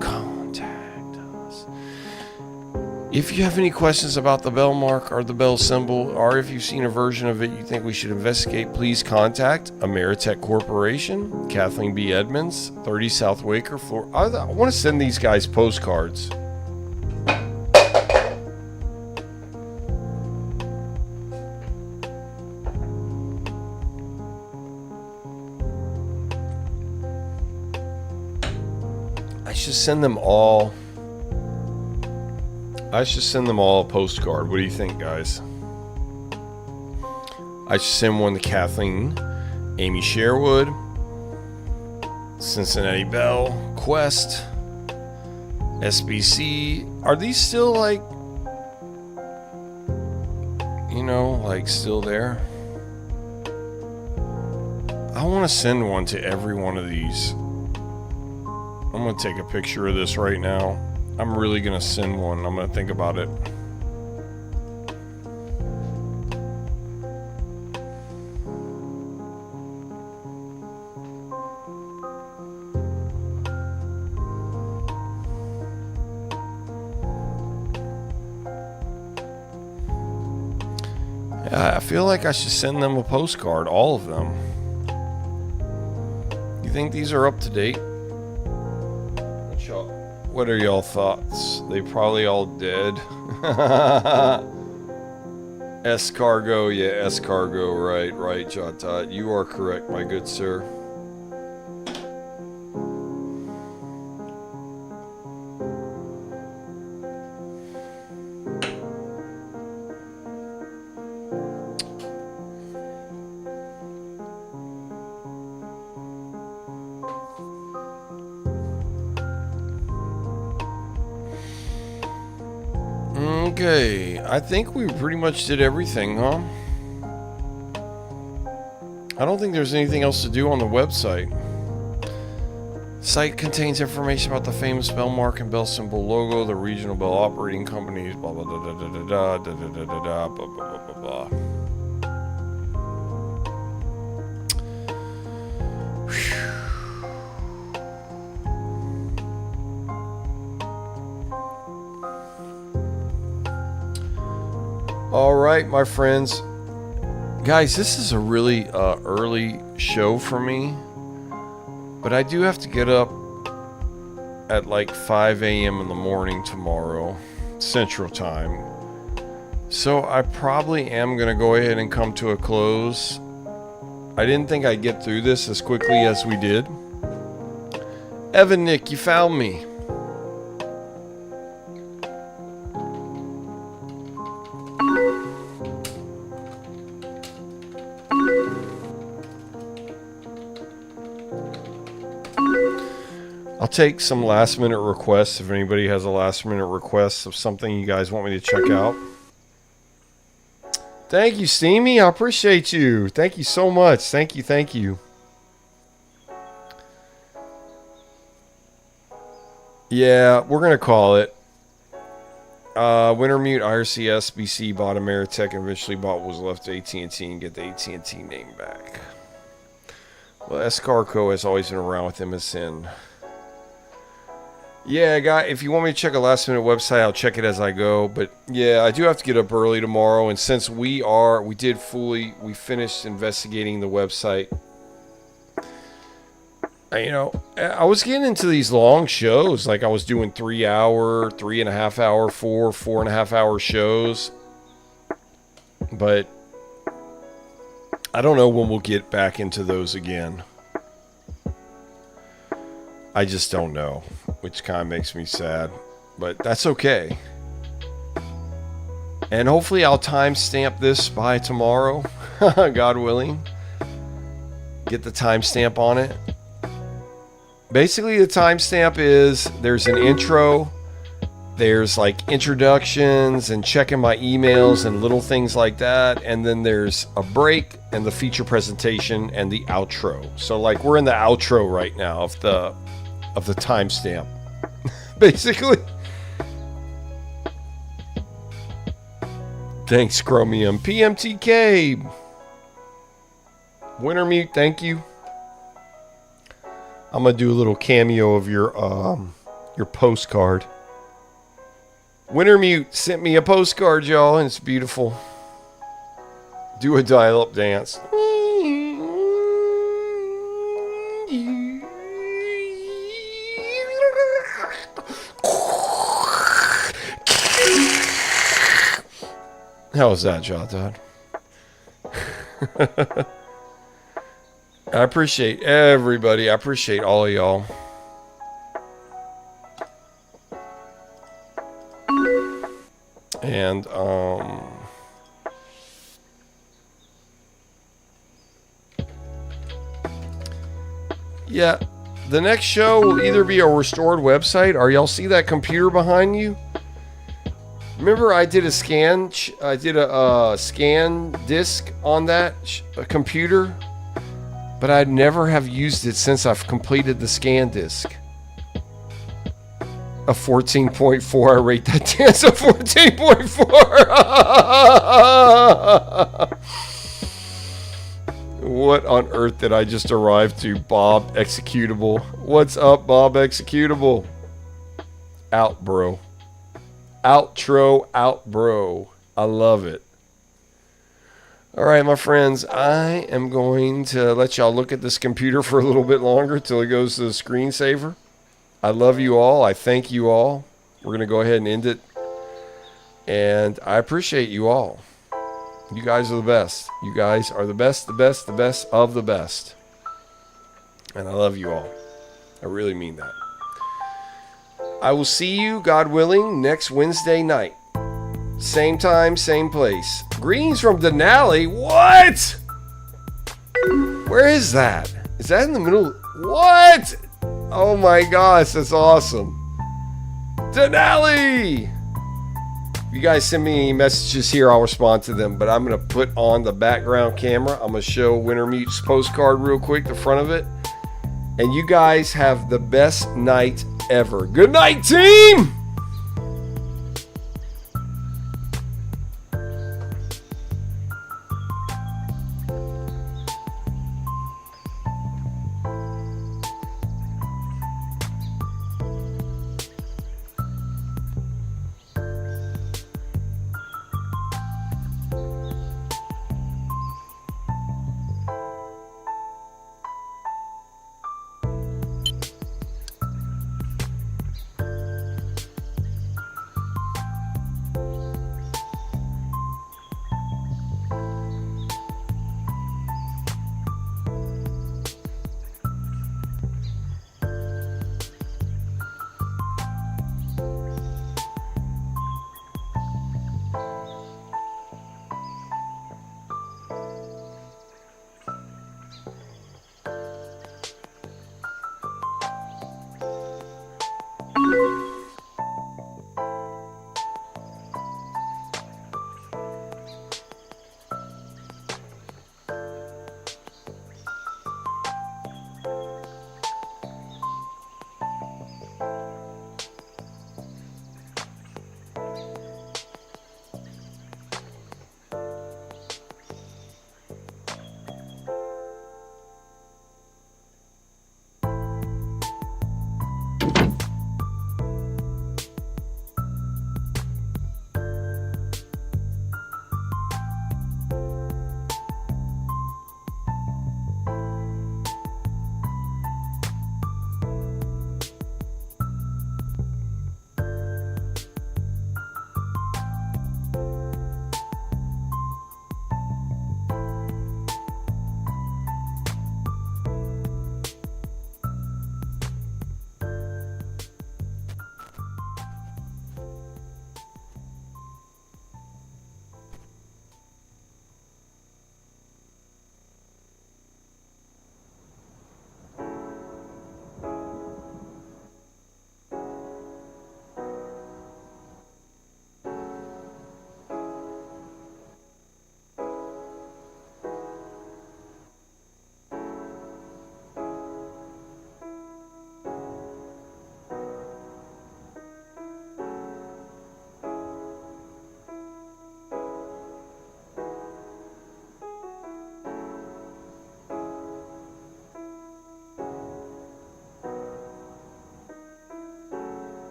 Contact us. If you have any questions about the bell mark or the bell symbol, or if you've seen a version of it you think we should investigate, please contact Ameritech Corporation, Kathleen B. Edmonds, 30 South Waker, Florida. I want to send these guys postcards. I should send them all a postcard. What do you think, guys? I should send one to Kathleen, Amy Sherwood, Cincinnati Bell, Quest, SBC. Are these still like, like still there? I want to send one to every one of these. I'm going to take a picture of this right now. I'm really going to send one. I'm going to think about it. Yeah, I feel like I should send them a postcard, all of them. You think these are up to date? What are y'all thoughts? They probably all dead. Escargot, yeah, escargot, right, JotDot. You are correct, my good sir. Okay, I think we pretty much did everything, huh? I don't think there's anything else to do on the website. Site contains information about the famous bell mark and bell symbol logo, the regional bell operating companies, blah blah blah blah blah blah blah blah blah blah blah blah. All right, my friends. Guys, this is a really early show for me. But I do have to get up at like 5 a.m. in the morning tomorrow, Central Time. So I probably am going to go ahead and come to a close. I didn't think I'd get through this as quickly as we did. Evan Nick, you found me. I'll take some last minute requests if anybody has a last minute request of something you guys want me to check out. Thank you, Steamy. I appreciate you. Thank you so much. Thank you. Yeah, we're going to call it. Wintermute, IRC, SBC, bought Ameritech, and eventually bought what was left to AT&T and get the AT&T name back. Well, Escarco has always been around with MSN. Yeah, guy, if you want me to check a last minute website, I'll check it as I go. But yeah, I do have to get up early tomorrow. And since we finished investigating the website. I was getting into these long shows. Like I was doing 3 hour, 3.5 hour, 4.5 hour shows. But I don't know when we'll get back into those again. I just don't know, which kind of makes me sad. But that's okay. And hopefully I'll timestamp this by tomorrow, God willing. Get the timestamp on it. Basically, the timestamp is there's an intro, there's like introductions and checking my emails and little things like that, and then there's a break and the feature presentation and the outro. So like we're in the outro right now of the timestamp, basically. Thanks, Chromium. PMTK. Wintermute, thank you. I'm gonna do a little cameo of your postcard. Wintermute sent me a postcard, y'all, and it's beautiful. Do a dial-up dance. How was that, JotDot? I appreciate everybody. I appreciate all of y'all. And yeah, the next show will either be a restored website, or y'all see that computer behind you? Remember I did a scan disk on that computer, but I'd never have used it since I've completed the scan disk. A 14.4. I rate that dance a 14.4. What on earth did I just arrive to? Bob Executable. What's up, Bob Executable? Out, bro. Outro, out, bro. I love it. All right, my friends. I am going to let y'all look at this computer for a little bit longer till it goes to the screensaver. I love you all. I thank you all. We're going to go ahead and end it. And I appreciate you all. You guys are the best. You guys are the best, the best, the best of the best. And I love you all. I really mean that. I will see you, God willing, next Wednesday night. Same time, same place. Greetings from Denali. What? Where is that? Is that in the middle? What? Oh my gosh, that's awesome. Denali! If you guys send me any messages here, I'll respond to them. But I'm going to put on the background camera. I'm going to show Wintermute's postcard real quick, the front of it. And you guys have the best night ever. Good night, team!